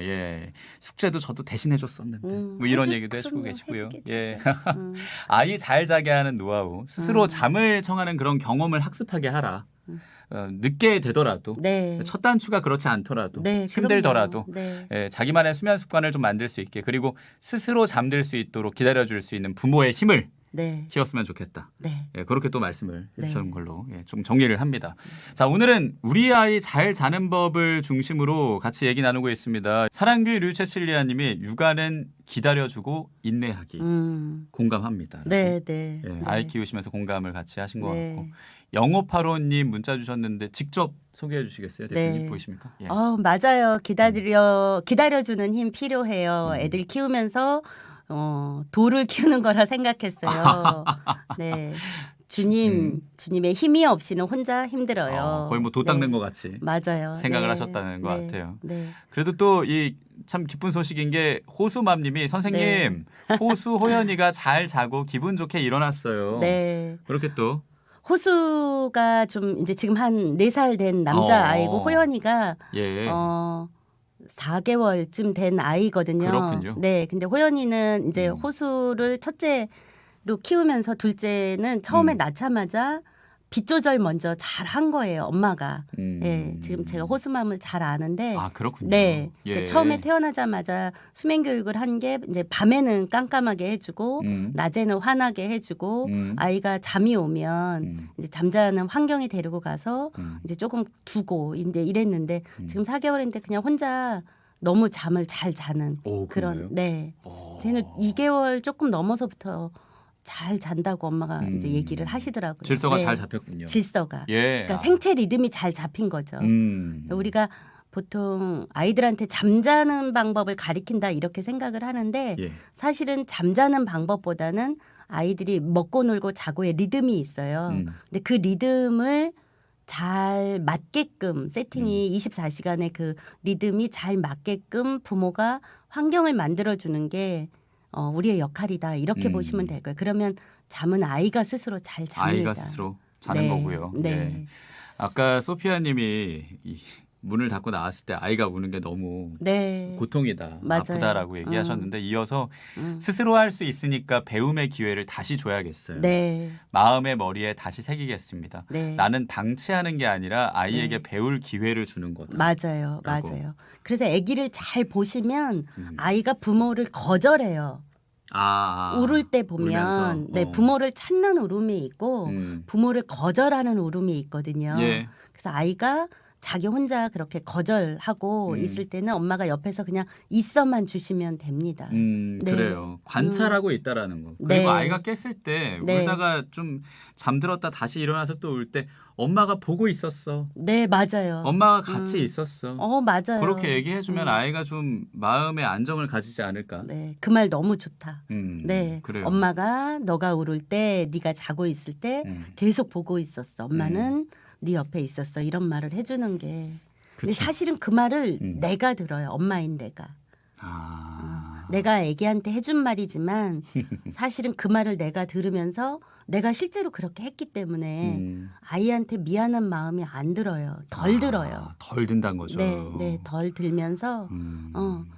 [SPEAKER 1] 예, 숙제도 저도 대신해줬었는데 뭐 이런 얘기도 해주고 계시고요. 예, 아이 잘 자게 하는 노하우, 스스로 잠을 청하는 그런 경험을 학습하게 하라. 늦게 되더라도
[SPEAKER 2] 네.
[SPEAKER 1] 첫 단추가 그렇지 않더라도
[SPEAKER 2] 네,
[SPEAKER 1] 힘들더라도
[SPEAKER 2] 네.
[SPEAKER 1] 예, 자기만의 수면 습관을 좀 만들 수 있게 그리고 스스로 잠들 수 있도록 기다려줄 수 있는 부모의 힘을
[SPEAKER 2] 네.
[SPEAKER 1] 키웠으면 좋겠다.
[SPEAKER 2] 네.
[SPEAKER 1] 예, 그렇게 또 말씀을
[SPEAKER 2] 네.
[SPEAKER 1] 해주신 걸로 좀 정리를 합니다. 자, 오늘은 우리 아이 잘 자는 법을 중심으로 같이 얘기 나누고 있습니다. 사랑규 류체칠리아님이 육아는 기다려주고 인내하기 공감합니다.
[SPEAKER 2] 네, 네.
[SPEAKER 1] 예,
[SPEAKER 2] 네.
[SPEAKER 1] 아이 키우시면서 공감을 같이 하신 것
[SPEAKER 2] 네.
[SPEAKER 1] 같고 영호파로님 문자 주셨는데 직접 소개해 주시겠어요? 대표님
[SPEAKER 2] 네.
[SPEAKER 1] 보이십니까? 예.
[SPEAKER 2] 맞아요. 기다려주는 힘 필요해요. 애들 키우면서 돌을 키우는 거라 생각했어요. 네. 주님의 힘이 없이는 혼자 힘들어요.
[SPEAKER 1] 거의 뭐 도 닦는
[SPEAKER 2] 네.
[SPEAKER 1] 것 같이
[SPEAKER 2] 맞아요.
[SPEAKER 1] 생각을
[SPEAKER 2] 네.
[SPEAKER 1] 하셨다는 것
[SPEAKER 2] 네.
[SPEAKER 1] 같아요.
[SPEAKER 2] 네.
[SPEAKER 1] 그래도 또 이 참 기쁜 소식인 게 호수맘님이 선생님 호수 호연이가 잘 자고 기분 좋게 일어났어요.
[SPEAKER 2] 네.
[SPEAKER 1] 그렇게 또
[SPEAKER 2] 호수가 좀 이제 지금 한 4살 된 남자 아이고 호연이가
[SPEAKER 1] 예.
[SPEAKER 2] 4개월쯤 된 아이거든요.
[SPEAKER 1] 그렇군요.
[SPEAKER 2] 네. 근데 호연이는 이제 호수를 첫째로 키우면서 둘째는 처음에 낳자마자 빛 조절 먼저 잘 한 거예요, 엄마가. 예. 지금 제가 호수맘을 잘 아는데
[SPEAKER 1] 그렇군요.
[SPEAKER 2] 네.
[SPEAKER 1] 예.
[SPEAKER 2] 처음에 태어나자마자 수면 교육을 한 게 이제 밤에는 깜깜하게 해주고 낮에는 환하게 해주고 아이가 잠이 오면 이제 잠자는 환경에 데리고 가서 이제 조금 두고 이제 이랬는데 지금 4개월인데 그냥 혼자 너무 잠을 잘 자는
[SPEAKER 1] 그런가요?
[SPEAKER 2] 그런 네. 쟤는 2개월 조금 넘어서부터 잘 잔다고 엄마가 이제 얘기를 하시더라고요.
[SPEAKER 1] 질서가
[SPEAKER 2] 네.
[SPEAKER 1] 잘 잡혔군요.
[SPEAKER 2] 질서가.
[SPEAKER 1] 예.
[SPEAKER 2] 그러니까 생체 리듬이 잘 잡힌 거죠. 우리가 보통 아이들한테 잠자는 방법을 가리킨다 이렇게 생각을 하는데
[SPEAKER 1] 예.
[SPEAKER 2] 사실은 잠자는 방법보다는 아이들이 먹고 놀고 자고의 리듬이 있어요. 근데 그 리듬을 잘 맞게끔 세팅이 24시간의 그 리듬이 잘 맞게끔 부모가 환경을 만들어주는 게 우리의 역할이다 이렇게 보시면 될 거예요. 그러면 잠은 아이가 스스로 잘 잡니다.
[SPEAKER 1] 아이가 스스로 자는
[SPEAKER 2] 네,
[SPEAKER 1] 거고요.
[SPEAKER 2] 네.
[SPEAKER 1] 예. 아까 소피아님이 이 문을 닫고 나왔을 때 아이가 우는 게 너무
[SPEAKER 2] 네.
[SPEAKER 1] 고통이다,
[SPEAKER 2] 맞아요.
[SPEAKER 1] 아프다라고 얘기하셨는데 이어서
[SPEAKER 2] 음.
[SPEAKER 1] 스스로 할 수 있으니까 배움의 기회를 다시 줘야겠어요.
[SPEAKER 2] 네.
[SPEAKER 1] 마음의 머리에 다시 새기겠습니다.
[SPEAKER 2] 네.
[SPEAKER 1] 나는 방치하는 게 아니라 아이에게
[SPEAKER 2] 네.
[SPEAKER 1] 배울 기회를 주는 거다.
[SPEAKER 2] 맞아요.
[SPEAKER 1] 라고.
[SPEAKER 2] 맞아요. 그래서 아기를 잘 보시면
[SPEAKER 1] 음.
[SPEAKER 2] 아이가 부모를 거절해요. 울을 때 보면
[SPEAKER 1] 울면서,
[SPEAKER 2] 네, 부모를 찾는 울음이 있고 부모를 거절하는 울음이 있거든요.
[SPEAKER 1] 예.
[SPEAKER 2] 그래서 아이가 자기 혼자 그렇게 거절하고 있을 때는 엄마가 옆에서 그냥 있어만 주시면 됩니다. 네.
[SPEAKER 1] 그래요. 관찰하고 있다라는 거. 그리고
[SPEAKER 2] 네.
[SPEAKER 1] 아이가 깼을 때
[SPEAKER 2] 네.
[SPEAKER 1] 울다가 좀 잠들었다 다시 일어나서 또 울 때 엄마가 보고 있었어.
[SPEAKER 2] 네, 맞아요.
[SPEAKER 1] 엄마가 같이 있었어.
[SPEAKER 2] 맞아요.
[SPEAKER 1] 그렇게 얘기해주면 아이가 좀 마음의 안정을 가지지 않을까.
[SPEAKER 2] 네, 그 말 너무 좋다. 네,
[SPEAKER 1] 그래요.
[SPEAKER 2] 엄마가 너가 울을 때, 네가 자고 있을 때 계속 보고 있었어. 엄마는 네 옆에 있었어. 이런 말을 해주는 게. 근데
[SPEAKER 1] 그쵸.
[SPEAKER 2] 사실은 그 말을 내가 들어요. 엄마인 내가. 내가 애기한테 해준 말이지만 사실은 그 말을 내가 들으면서 내가 실제로 그렇게 했기 때문에 아이한테 미안한 마음이 안 들어요. 덜 들어요.
[SPEAKER 1] 덜 든다는 거죠.
[SPEAKER 2] 네, 네, 덜 들면서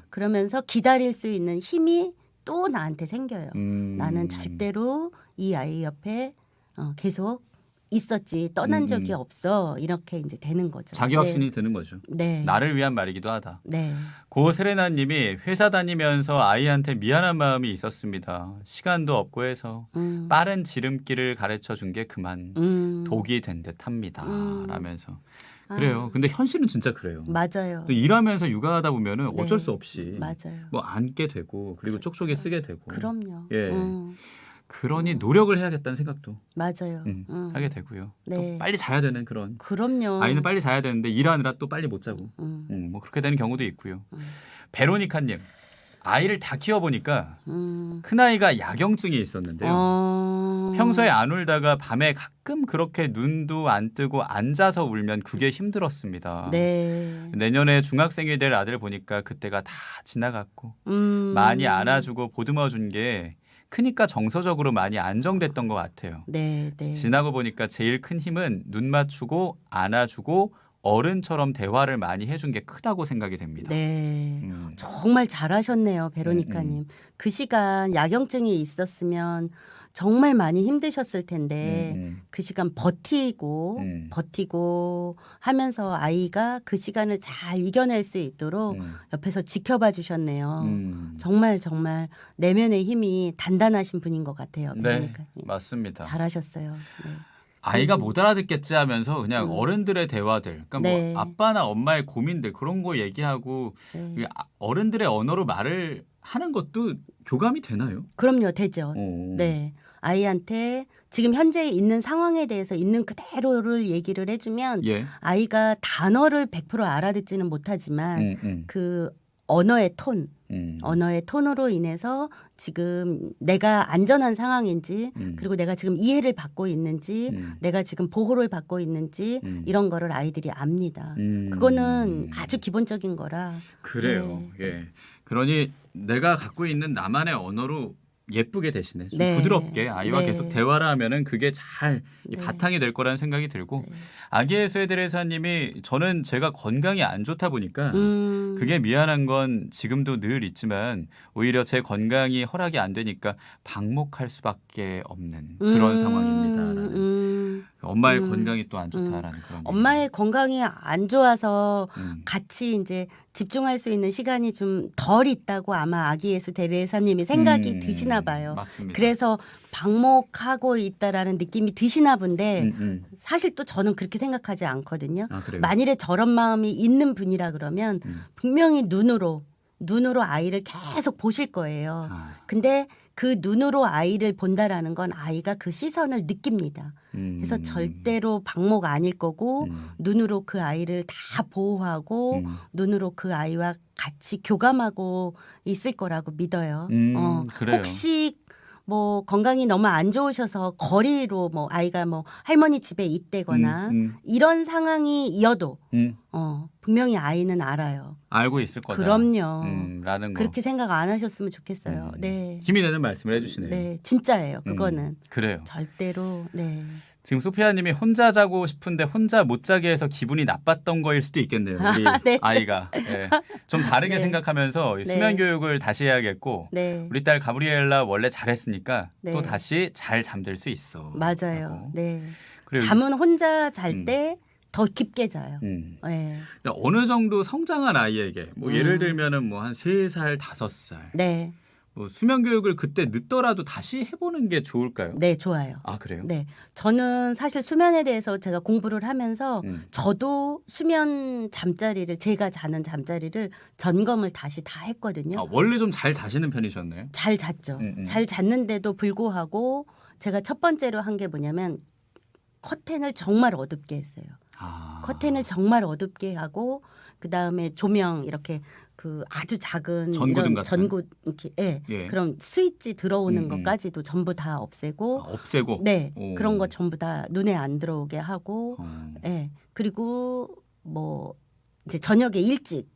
[SPEAKER 2] 그러면서 기다릴 수 있는 힘이 또 나한테 생겨요. 나는 절대로 이 아이 옆에 계속 있었지 떠난 적이 없어 이렇게 이제 되는 거죠.
[SPEAKER 1] 자기 확신이 드는 거죠.
[SPEAKER 2] 네.
[SPEAKER 1] 나를 위한 말이기도 하다.
[SPEAKER 2] 네.
[SPEAKER 1] 고세레나님이 회사 다니면서 아이한테 미안한 마음이 있었습니다. 시간도 없고 해서 빠른 지름길을 가르쳐 준 게 그만 독이 된 듯합니다. 라면서 그래요. 근데 현실은 진짜 그래요.
[SPEAKER 2] 맞아요.
[SPEAKER 1] 또 일하면서 육아하다 보면은
[SPEAKER 2] 네.
[SPEAKER 1] 어쩔 수 없이
[SPEAKER 2] 맞아요.
[SPEAKER 1] 뭐 앉게 되고 그리고
[SPEAKER 2] 그렇죠.
[SPEAKER 1] 쪽쪽이 쓰게 되고.
[SPEAKER 2] 그럼요.
[SPEAKER 1] 예. 그러니 노력을 해야겠다는 생각도
[SPEAKER 2] 맞아요.
[SPEAKER 1] 하게 되고요.
[SPEAKER 2] 네.
[SPEAKER 1] 또 빨리 자야 되는 그런.
[SPEAKER 2] 그럼요.
[SPEAKER 1] 아이는 빨리 자야 되는데 일하느라 또 빨리 못 자고. 뭐 그렇게 되는 경우도 있고요. 베로니카님, 아이를 다 키워보니까 큰 아이가 야경증이 있었는데요. 평소에 안 울다가 밤에 가끔 그렇게 눈도 안 뜨고 앉아서 울면 그게 힘들었습니다.
[SPEAKER 2] 네.
[SPEAKER 1] 내년에 중학생이 될 아들 보니까 그때가 다 지나갔고 많이 안아주고 보듬어준 게 크니까 정서적으로 많이 안정됐던 것 같아요.
[SPEAKER 2] 네, 네.
[SPEAKER 1] 지나고 보니까 제일 큰 힘은 눈 맞추고 안아주고 어른처럼 대화를 많이 해준 게 크다고 생각이 됩니다.
[SPEAKER 2] 네. 정말 잘하셨네요, 베로니카님. 그 시간 야경증이 있었으면 정말 많이 힘드셨을 텐데 그 시간 버티고 하면서 아이가 그 시간을 잘 이겨낼 수 있도록 옆에서 지켜봐 주셨네요. 정말 내면의 힘이 단단하신 분인 것 같아요,
[SPEAKER 1] 네,
[SPEAKER 2] 베로니카님.
[SPEAKER 1] 맞습니다.
[SPEAKER 2] 잘하셨어요. 네.
[SPEAKER 1] 아이가 못 알아듣겠지 하면서 그냥 어른들의 대화들, 그러니까
[SPEAKER 2] 네.
[SPEAKER 1] 뭐 아빠나 엄마의 고민들 그런 거 얘기하고
[SPEAKER 2] 네.
[SPEAKER 1] 어른들의 언어로 말을 하는 것도 교감이 되나요?
[SPEAKER 2] 그럼요, 되죠. 네. 아이한테 지금 현재 있는 상황에 대해서 있는 그대로를 얘기를 해주면
[SPEAKER 1] 예.
[SPEAKER 2] 아이가 단어를 100% 알아듣지는 못하지만 그 언어의 톤, 언어의 톤으로 인해서 지금 내가 안전한 상황인지 그리고 내가 지금 이해를 받고 있는지 내가 지금 보호를 받고 있는지 이런 거를 아이들이 압니다. 그거는 아주 기본적인 거라.
[SPEAKER 1] 그래요.
[SPEAKER 2] 네.
[SPEAKER 1] 예. 그러니 내가 갖고 있는 나만의 언어로 예쁘게 대신해 좀
[SPEAKER 2] 네.
[SPEAKER 1] 부드럽게 아이와
[SPEAKER 2] 네.
[SPEAKER 1] 계속 대화를 하면은 그게 잘 이
[SPEAKER 2] 네.
[SPEAKER 1] 바탕이 될 거라는 생각이 들고
[SPEAKER 2] 네.
[SPEAKER 1] 아기의 수에드레사님이 저는 제가 건강이 안 좋다 보니까 그게 미안한 건 지금도 늘 있지만 오히려 제 건강이 허락이 안 되니까 방목할 수밖에 없는 그런 상황입니다라는 엄마의 건강이 또 안 좋다라는 그런
[SPEAKER 2] 엄마의 건강이 안 좋아서 같이 이제 집중할 수 있는 시간이 좀 덜 있다고 아마 아기 예수 대레사님이 생각이 드시나 봐요.
[SPEAKER 1] 맞습니다.
[SPEAKER 2] 그래서 방목하고 있다라는 느낌이 드시나 본데 사실 또 저는 그렇게 생각하지 않거든요.
[SPEAKER 1] 아, 그래요?
[SPEAKER 2] 만일에 저런 마음이 있는 분이라 그러면 분명히 눈으로 아이를 계속 보실 거예요. 근데 그 눈으로 아이를 본다라는 건 아이가 그 시선을 느낍니다. 그래서 절대로 방목 아닐 거고 눈으로 그 아이를 다 보호하고 눈으로 그 아이와 같이 교감하고 있을 거라고 믿어요.
[SPEAKER 1] 그래요.
[SPEAKER 2] 혹시 뭐 건강이 너무 안 좋으셔서 거리로 뭐 아이가 뭐 할머니 집에 있대거나 이런 상황이어도 분명히 아이는 알아요.
[SPEAKER 1] 알고 있을 거다.
[SPEAKER 2] 그럼요.
[SPEAKER 1] 라는 거.
[SPEAKER 2] 그렇게 생각 안 하셨으면 좋겠어요. 네.
[SPEAKER 1] 힘이 되는 말씀을 해주시네요.
[SPEAKER 2] 네, 진짜예요. 그거는
[SPEAKER 1] 그래요.
[SPEAKER 2] 절대로. 네.
[SPEAKER 1] 지금 소피아님이 혼자 자고 싶은데 혼자 못 자게 해서 기분이 나빴던 거일 수도 있겠네요. 우리
[SPEAKER 2] 네.
[SPEAKER 1] 아이가 좀 다르게
[SPEAKER 2] 네.
[SPEAKER 1] 생각하면서 이
[SPEAKER 2] 네.
[SPEAKER 1] 수면 교육을 다시 해야겠고
[SPEAKER 2] 네.
[SPEAKER 1] 우리 딸 가브리엘라 원래 잘했으니까
[SPEAKER 2] 네.
[SPEAKER 1] 또 다시 잘 잠들 수 있어.
[SPEAKER 2] 맞아요.
[SPEAKER 1] 라고.
[SPEAKER 2] 네.
[SPEAKER 1] 그리고
[SPEAKER 2] 잠은 혼자 잘 때 더 깊게 자요. 네.
[SPEAKER 1] 어느 정도 성장한 아이에게 뭐 예를 들면은 뭐 한 3살, 5살
[SPEAKER 2] 네.
[SPEAKER 1] 뭐 수면 교육을 그때 늦더라도 다시 해보는 게 좋을까요?
[SPEAKER 2] 네, 좋아요.
[SPEAKER 1] 아 그래요?
[SPEAKER 2] 네. 저는 사실 수면에 대해서 제가 공부를 하면서 저도 수면 잠자리를 제가 자는 잠자리를 점검을 다시 다 했거든요.
[SPEAKER 1] 아, 원래 좀 잘 자시는 편이셨나요?
[SPEAKER 2] 잘 잤죠. 잘 잤는데도 불구하고 제가 첫 번째로 한 게 뭐냐면 커튼을 정말 어둡게 했어요. 커튼을 정말 어둡게 하고 그 다음에 조명 이렇게 그 아주 작은
[SPEAKER 1] 전구등
[SPEAKER 2] 이런
[SPEAKER 1] 같은?
[SPEAKER 2] 전구 이렇게
[SPEAKER 1] 예.
[SPEAKER 2] 그런 스위치 들어오는 것까지도 전부 다 없애고
[SPEAKER 1] 없애고
[SPEAKER 2] 네
[SPEAKER 1] 오.
[SPEAKER 2] 그런 거 전부 다 눈에 안 들어오게 하고
[SPEAKER 1] 어.
[SPEAKER 2] 예 그리고 뭐 이제 저녁에 일찍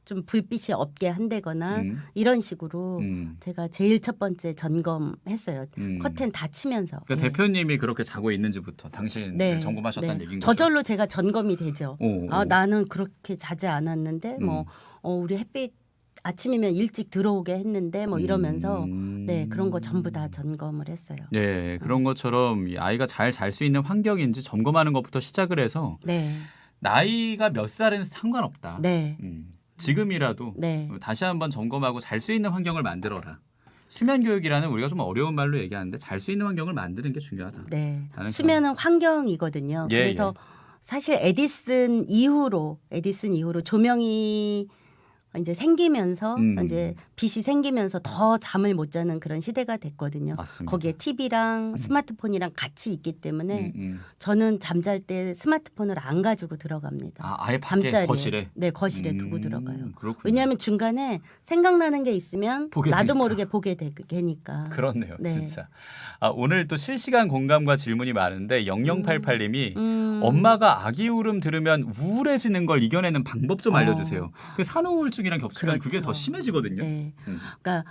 [SPEAKER 2] 좀 불빛이 없게 한다거나 이런 식으로 제가 제일 첫 번째 점검했어요. 커튼 닫히면서.
[SPEAKER 1] 그러니까
[SPEAKER 2] 예.
[SPEAKER 1] 대표님이 그렇게 자고 있는지부터 당신
[SPEAKER 2] 네,
[SPEAKER 1] 점검하셨다는
[SPEAKER 2] 네.
[SPEAKER 1] 얘기인 거죠?
[SPEAKER 2] 저절로 제가 점검이 되죠.
[SPEAKER 1] 오,
[SPEAKER 2] 아
[SPEAKER 1] 오.
[SPEAKER 2] 나는 그렇게 자지 않았는데 뭐 우리 햇빛 아침이면 일찍 들어오게 했는데 뭐 이러면서 네 그런 거 전부 다 점검을 했어요.
[SPEAKER 1] 네, 그런 것처럼 이 아이가 잘 잘 수 있는 환경인지 점검하는 것부터 시작을 해서
[SPEAKER 2] 네,
[SPEAKER 1] 나이가 몇 살은 상관없다.
[SPEAKER 2] 네,
[SPEAKER 1] 지금이라도
[SPEAKER 2] 네,
[SPEAKER 1] 다시 한번 점검하고 잘 수 있는 환경을 만들어라. 수면 교육이라는 우리가 좀 어려운 말로 얘기하는데 잘 수 있는 환경을 만드는 게 중요하다.
[SPEAKER 2] 네.
[SPEAKER 1] 나는
[SPEAKER 2] 수면은 환경이거든요.
[SPEAKER 1] 예,
[SPEAKER 2] 그래서 사실 에디슨 이후로 조명이 이제 생기면서 이제 빛이 생기면서 더 잠을 못 자는 그런 시대가 됐거든요.
[SPEAKER 1] 맞습니다.
[SPEAKER 2] 거기에 TV랑 스마트폰이랑 같이 있기 때문에
[SPEAKER 1] 음.
[SPEAKER 2] 저는 잠잘 때 스마트폰을 안 가지고 들어갑니다.
[SPEAKER 1] 아, 아예 밖에
[SPEAKER 2] 잠자리에.
[SPEAKER 1] 거실에?
[SPEAKER 2] 네, 거실에 두고 들어가요.
[SPEAKER 1] 그렇군요.
[SPEAKER 2] 왜냐하면 중간에 생각나는 게 있으면
[SPEAKER 1] 보게
[SPEAKER 2] 나도
[SPEAKER 1] 되니까.
[SPEAKER 2] 모르게 보게 되니까.
[SPEAKER 1] 그렇네요,
[SPEAKER 2] 네.
[SPEAKER 1] 진짜. 아, 오늘 또 실시간 공감과 질문이 많은데 0088님이 엄마가 아기 울음 들으면 우울해지는 걸 이겨내는 방법 좀 알려주세요. 그 산후우울증이랑 겹치면 그게
[SPEAKER 2] 그렇죠.
[SPEAKER 1] 더 심해지거든요.
[SPEAKER 2] 네. 그러니까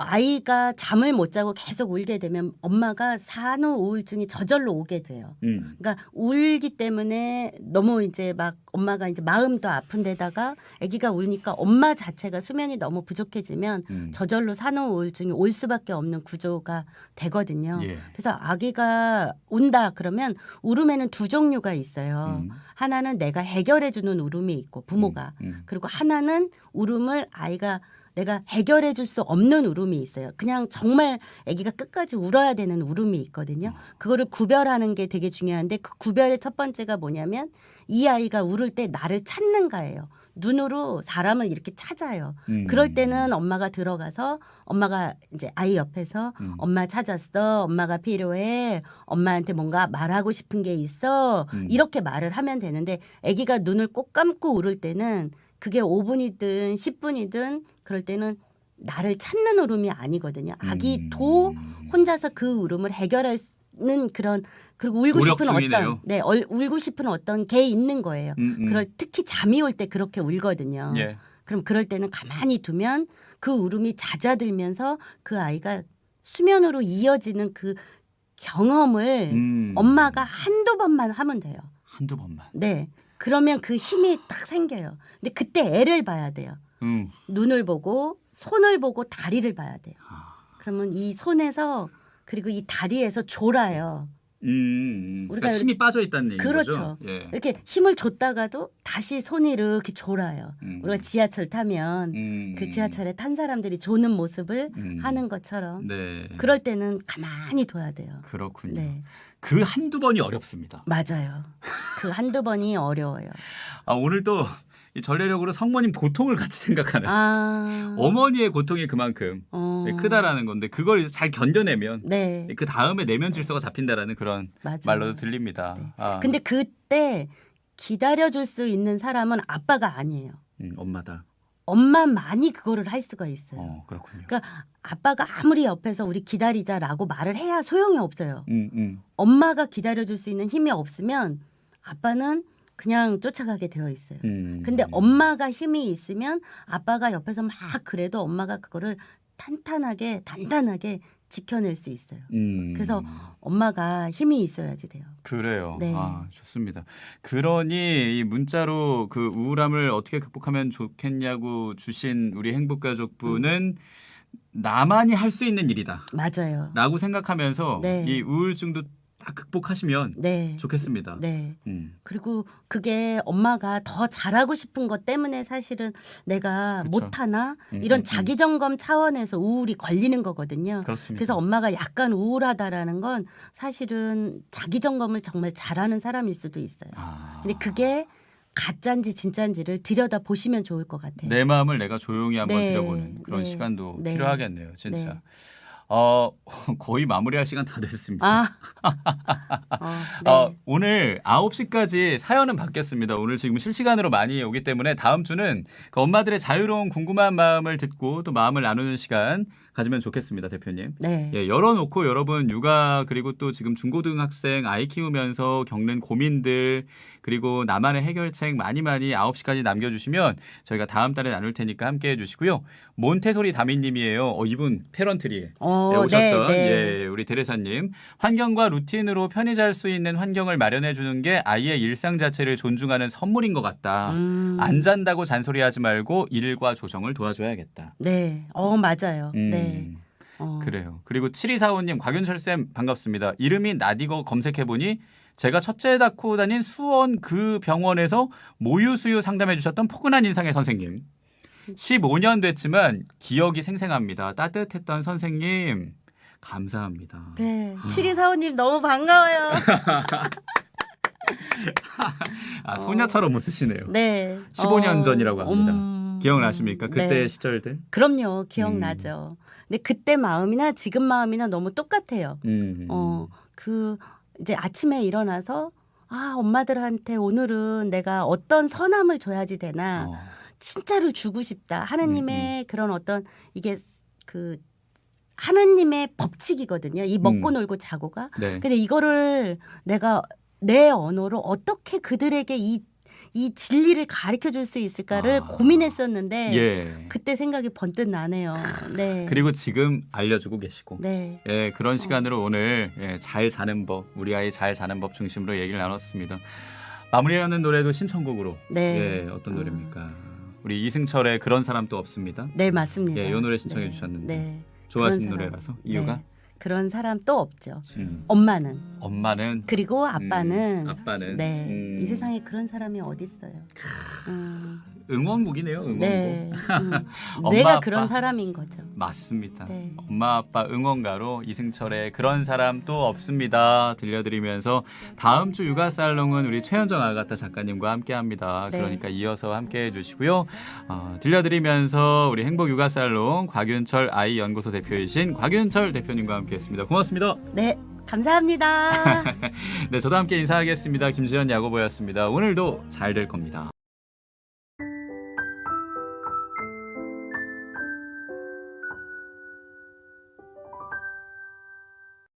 [SPEAKER 2] 아이가 잠을 못 자고 계속 울게 되면 엄마가 산후 우울증이 저절로 오게 돼요. 그러니까 울기 때문에 너무 이제 막 엄마가 이제 마음도 아픈데다가 아기가 울니까 엄마 자체가 수면이 너무 부족해지면 저절로 산후 우울증이 올 수밖에 없는 구조가 되거든요.
[SPEAKER 1] 예.
[SPEAKER 2] 그래서 아기가 운다 그러면 울음에는 두 종류가 있어요. 하나는 내가 해결해 주는 울음이 있고 부모가 그리고 하나는 울음을 아이가 내가 해결해 줄 수 없는 울음이 있어요. 그냥 정말 아기가 끝까지 울어야 되는 울음이 있거든요. 그거를 구별하는 게 되게 중요한데 그 구별의 첫 번째가 뭐냐면 이 아이가 울을 때 나를 찾는가예요. 눈으로 사람을 이렇게 찾아요. 그럴 때는 엄마가 들어가서 엄마가 이제 아이 옆에서 엄마 찾았어. 엄마가 필요해. 엄마한테 뭔가 말하고 싶은 게 있어. 이렇게 말을 하면 되는데 아기가 눈을 꼭 감고 울을 때는 그게 5분이든 10분이든 그럴 때는 나를 찾는 울음이 아니거든요. 아기도 혼자서 그 울음을 해결하는 그런 그리고 울고
[SPEAKER 1] 노력
[SPEAKER 2] 싶은
[SPEAKER 1] 중이네요.
[SPEAKER 2] 울고 싶은 어떤 게 있는 거예요. 그럴 특히 잠이 올 때 그렇게 울거든요.
[SPEAKER 1] 예.
[SPEAKER 2] 그럼 그럴 때는 가만히 두면 그 울음이 잦아들면서 그 아이가 수면으로 이어지는 그 경험을 엄마가 한두 번만 하면 돼요.
[SPEAKER 1] 한두 번만.
[SPEAKER 2] 네. 그러면 그 힘이 딱 생겨요. 근데 그때 애를 봐야 돼요. 눈을 보고 손을 보고 다리를 봐야 돼요. 그러면 이 손에서 그리고 이 다리에서 졸아요.
[SPEAKER 1] 그러니까 힘이 빠져 있다는 얘기죠.
[SPEAKER 2] 그렇죠.
[SPEAKER 1] 예.
[SPEAKER 2] 이렇게 힘을 줬다가도 다시 손이 이렇게 졸아요. 우리가 지하철 타면 그 지하철에 탄 사람들이 조는 모습을 하는 것처럼
[SPEAKER 1] 네.
[SPEAKER 2] 그럴 때는 가만히 둬야 돼요.
[SPEAKER 1] 그렇군요.
[SPEAKER 2] 네.
[SPEAKER 1] 그 한두 번이 어렵습니다.
[SPEAKER 2] 맞아요. 그 한두 번이 어려워요.
[SPEAKER 1] 아, 오늘 또 이 전례력으로 성모님 고통을 같이 생각하는 어머니의 고통이 그만큼 크다라는 건데 그걸 이제 잘 견뎌내면
[SPEAKER 2] 네.
[SPEAKER 1] 그 다음에 내면 질서가 잡힌다라는 그런
[SPEAKER 2] 맞아요.
[SPEAKER 1] 말로도 들립니다.
[SPEAKER 2] 네.
[SPEAKER 1] 아,
[SPEAKER 2] 근데 그때 기다려줄 수 있는 사람은 아빠가 아니에요.
[SPEAKER 1] 엄마다.
[SPEAKER 2] 엄마만이 그거를 할 수가 있어요.
[SPEAKER 1] 그렇군요.
[SPEAKER 2] 그러니까 아빠가 아무리 옆에서 우리 기다리자라고 말을 해야 소용이 없어요.
[SPEAKER 1] 음.
[SPEAKER 2] 엄마가 기다려줄 수 있는 힘이 없으면 아빠는 그냥 쫓아가게 되어 있어요.
[SPEAKER 1] 음.
[SPEAKER 2] 근데 엄마가 힘이 있으면 아빠가 옆에서 막 그래도 엄마가 그거를 단단하게 지켜낼 수 있어요. 그래서 엄마가 힘이 있어야지 돼요.
[SPEAKER 1] 그래요.
[SPEAKER 2] 네.
[SPEAKER 1] 아, 좋습니다. 그러니 이 문자로 그 우울함을 어떻게 극복하면 좋겠냐고 주신 우리 행복가족분은 나만이 할 수 있는 일이다
[SPEAKER 2] 맞아요.
[SPEAKER 1] 라고 생각하면서
[SPEAKER 2] 네.
[SPEAKER 1] 이 우울증도 딱 극복하시면
[SPEAKER 2] 네.
[SPEAKER 1] 좋겠습니다.
[SPEAKER 2] 네. 그리고 그게 엄마가 더 잘하고 싶은 것 때문에 사실은 내가
[SPEAKER 1] 그쵸.
[SPEAKER 2] 못하나 이런 자기 점검 차원에서 우울이 걸리는 거거든요.
[SPEAKER 1] 그렇습니다.
[SPEAKER 2] 그래서 엄마가 약간 우울하다라는 건 사실은 자기 점검을 정말 잘하는 사람일 수도 있어요.
[SPEAKER 1] 아,
[SPEAKER 2] 근데 그게 가짜인지 진짜인지를 들여다 보시면 좋을 것 같아요.
[SPEAKER 1] 내 마음을 내가 조용히 한번
[SPEAKER 2] 네.
[SPEAKER 1] 들여보는 그런
[SPEAKER 2] 네.
[SPEAKER 1] 시간도
[SPEAKER 2] 네.
[SPEAKER 1] 필요하겠네요. 진짜.
[SPEAKER 2] 네.
[SPEAKER 1] 거의 마무리할 시간 다 됐습니다.
[SPEAKER 2] 아, 네.
[SPEAKER 1] 오늘 9시까지 사연은 받겠습니다. 오늘 지금 실시간으로 많이 오기 때문에 다음 주는 그 엄마들의 자유로운 궁금한 마음을 듣고 또 마음을 나누는 시간 가지면 좋겠습니다, 대표님.
[SPEAKER 2] 네.
[SPEAKER 1] 예, 열어놓고 여러분 육아 그리고 또 지금 중고등학생 아이 키우면서 겪는 고민들 그리고 나만의 해결책 많이 9시까지 남겨주시면 저희가 다음 달에 나눌 테니까 함께해 주시고요. 몬테소리 다미님이에요. 이분 페런트리에 오셨던
[SPEAKER 2] 네.
[SPEAKER 1] 예, 우리 테레사님. 환경과 루틴으로 편히 잘 수 있는 환경을 마련해 주는 게 아이의 일상 자체를 존중하는 선물인 것 같다. 안 잔다고 잔소리하지 말고 일과 조정을 도와줘야겠다.
[SPEAKER 2] 네. 맞아요. 네.
[SPEAKER 1] 그래요. 그리고 7245님 곽윤철쌤 반갑습니다. 이름이 나디거 검색해보니 제가 첫째 낳고 다닌 수원 그 병원에서 모유수유 상담해 주셨던 포근한 인상의 선생님. 15년 됐지만 기억이 생생합니다. 따뜻했던 선생님 감사합니다.
[SPEAKER 2] 네. 7245님 너무 반가워요.
[SPEAKER 1] 소녀처럼 웃으시네요.
[SPEAKER 2] 네.
[SPEAKER 1] 15년 전이라고 합니다. 기억나십니까? 그때
[SPEAKER 2] 네.
[SPEAKER 1] 시절들?
[SPEAKER 2] 그럼요. 기억나죠. 근데 그때 마음이나 지금 마음이나 너무 똑같아요. 이제 아침에 일어나서 엄마들한테 오늘은 내가 어떤 선함을 줘야지 되나 진짜로 주고 싶다. 하느님의 그런 어떤 이게 그 하느님의 법칙이거든요. 이 먹고 놀고 자고가.
[SPEAKER 1] 네.
[SPEAKER 2] 근데 이거를 내가 내 언어로 어떻게 그들에게 이 진리를 가르쳐 줄 수 있을까를 고민했었는데
[SPEAKER 1] 예.
[SPEAKER 2] 그때 생각이 번뜩 나네요. 네.
[SPEAKER 1] 그리고 지금 알려주고 계시고
[SPEAKER 2] 네.
[SPEAKER 1] 예, 그런 시간으로 오늘 잘 자는 법, 우리 아이 잘 자는 법 중심으로 얘기를 나눴습니다. 마무리하는 노래도 신청곡으로
[SPEAKER 2] 네.
[SPEAKER 1] 예, 어떤 노래입니까? 우리 이승철의 그런 사람 또 없습니다.
[SPEAKER 2] 네, 맞습니다.
[SPEAKER 1] 예, 이 노래 신청해
[SPEAKER 2] 네.
[SPEAKER 1] 주셨는데
[SPEAKER 2] 네.
[SPEAKER 1] 좋아하시는
[SPEAKER 2] 그런 사람.
[SPEAKER 1] 노래라서 이유가
[SPEAKER 2] 네. 그런 사람 또 없죠.
[SPEAKER 1] 음.
[SPEAKER 2] 엄마는 그리고 아빠는
[SPEAKER 1] 아빠는
[SPEAKER 2] 네. 이 세상에 그런 사람이 어디 있어요.
[SPEAKER 1] 응원곡이네요. 응원곡.
[SPEAKER 2] 네.
[SPEAKER 1] 엄마,
[SPEAKER 2] 내가
[SPEAKER 1] 아빠.
[SPEAKER 2] 그런 사람인 거죠.
[SPEAKER 1] 맞습니다.
[SPEAKER 2] 네.
[SPEAKER 1] 엄마 아빠 응원가로 이승철의 그런 사람 또 없습니다 들려드리면서 다음 주 육아 살롱은 우리 최현정 아가타 작가님과 함께합니다.
[SPEAKER 2] 네.
[SPEAKER 1] 그러니까 이어서 함께해 주시고요. 들려드리면서 우리 행복 육아 살롱 곽윤철 아이 연구소 대표이신 곽윤철 대표님과 함께했습니다. 고맙습니다.
[SPEAKER 2] 네. 감사합니다.
[SPEAKER 1] 네, 저도 함께 인사하겠습니다. 김지현 야구보였습니다. 오늘도 잘 될 겁니다.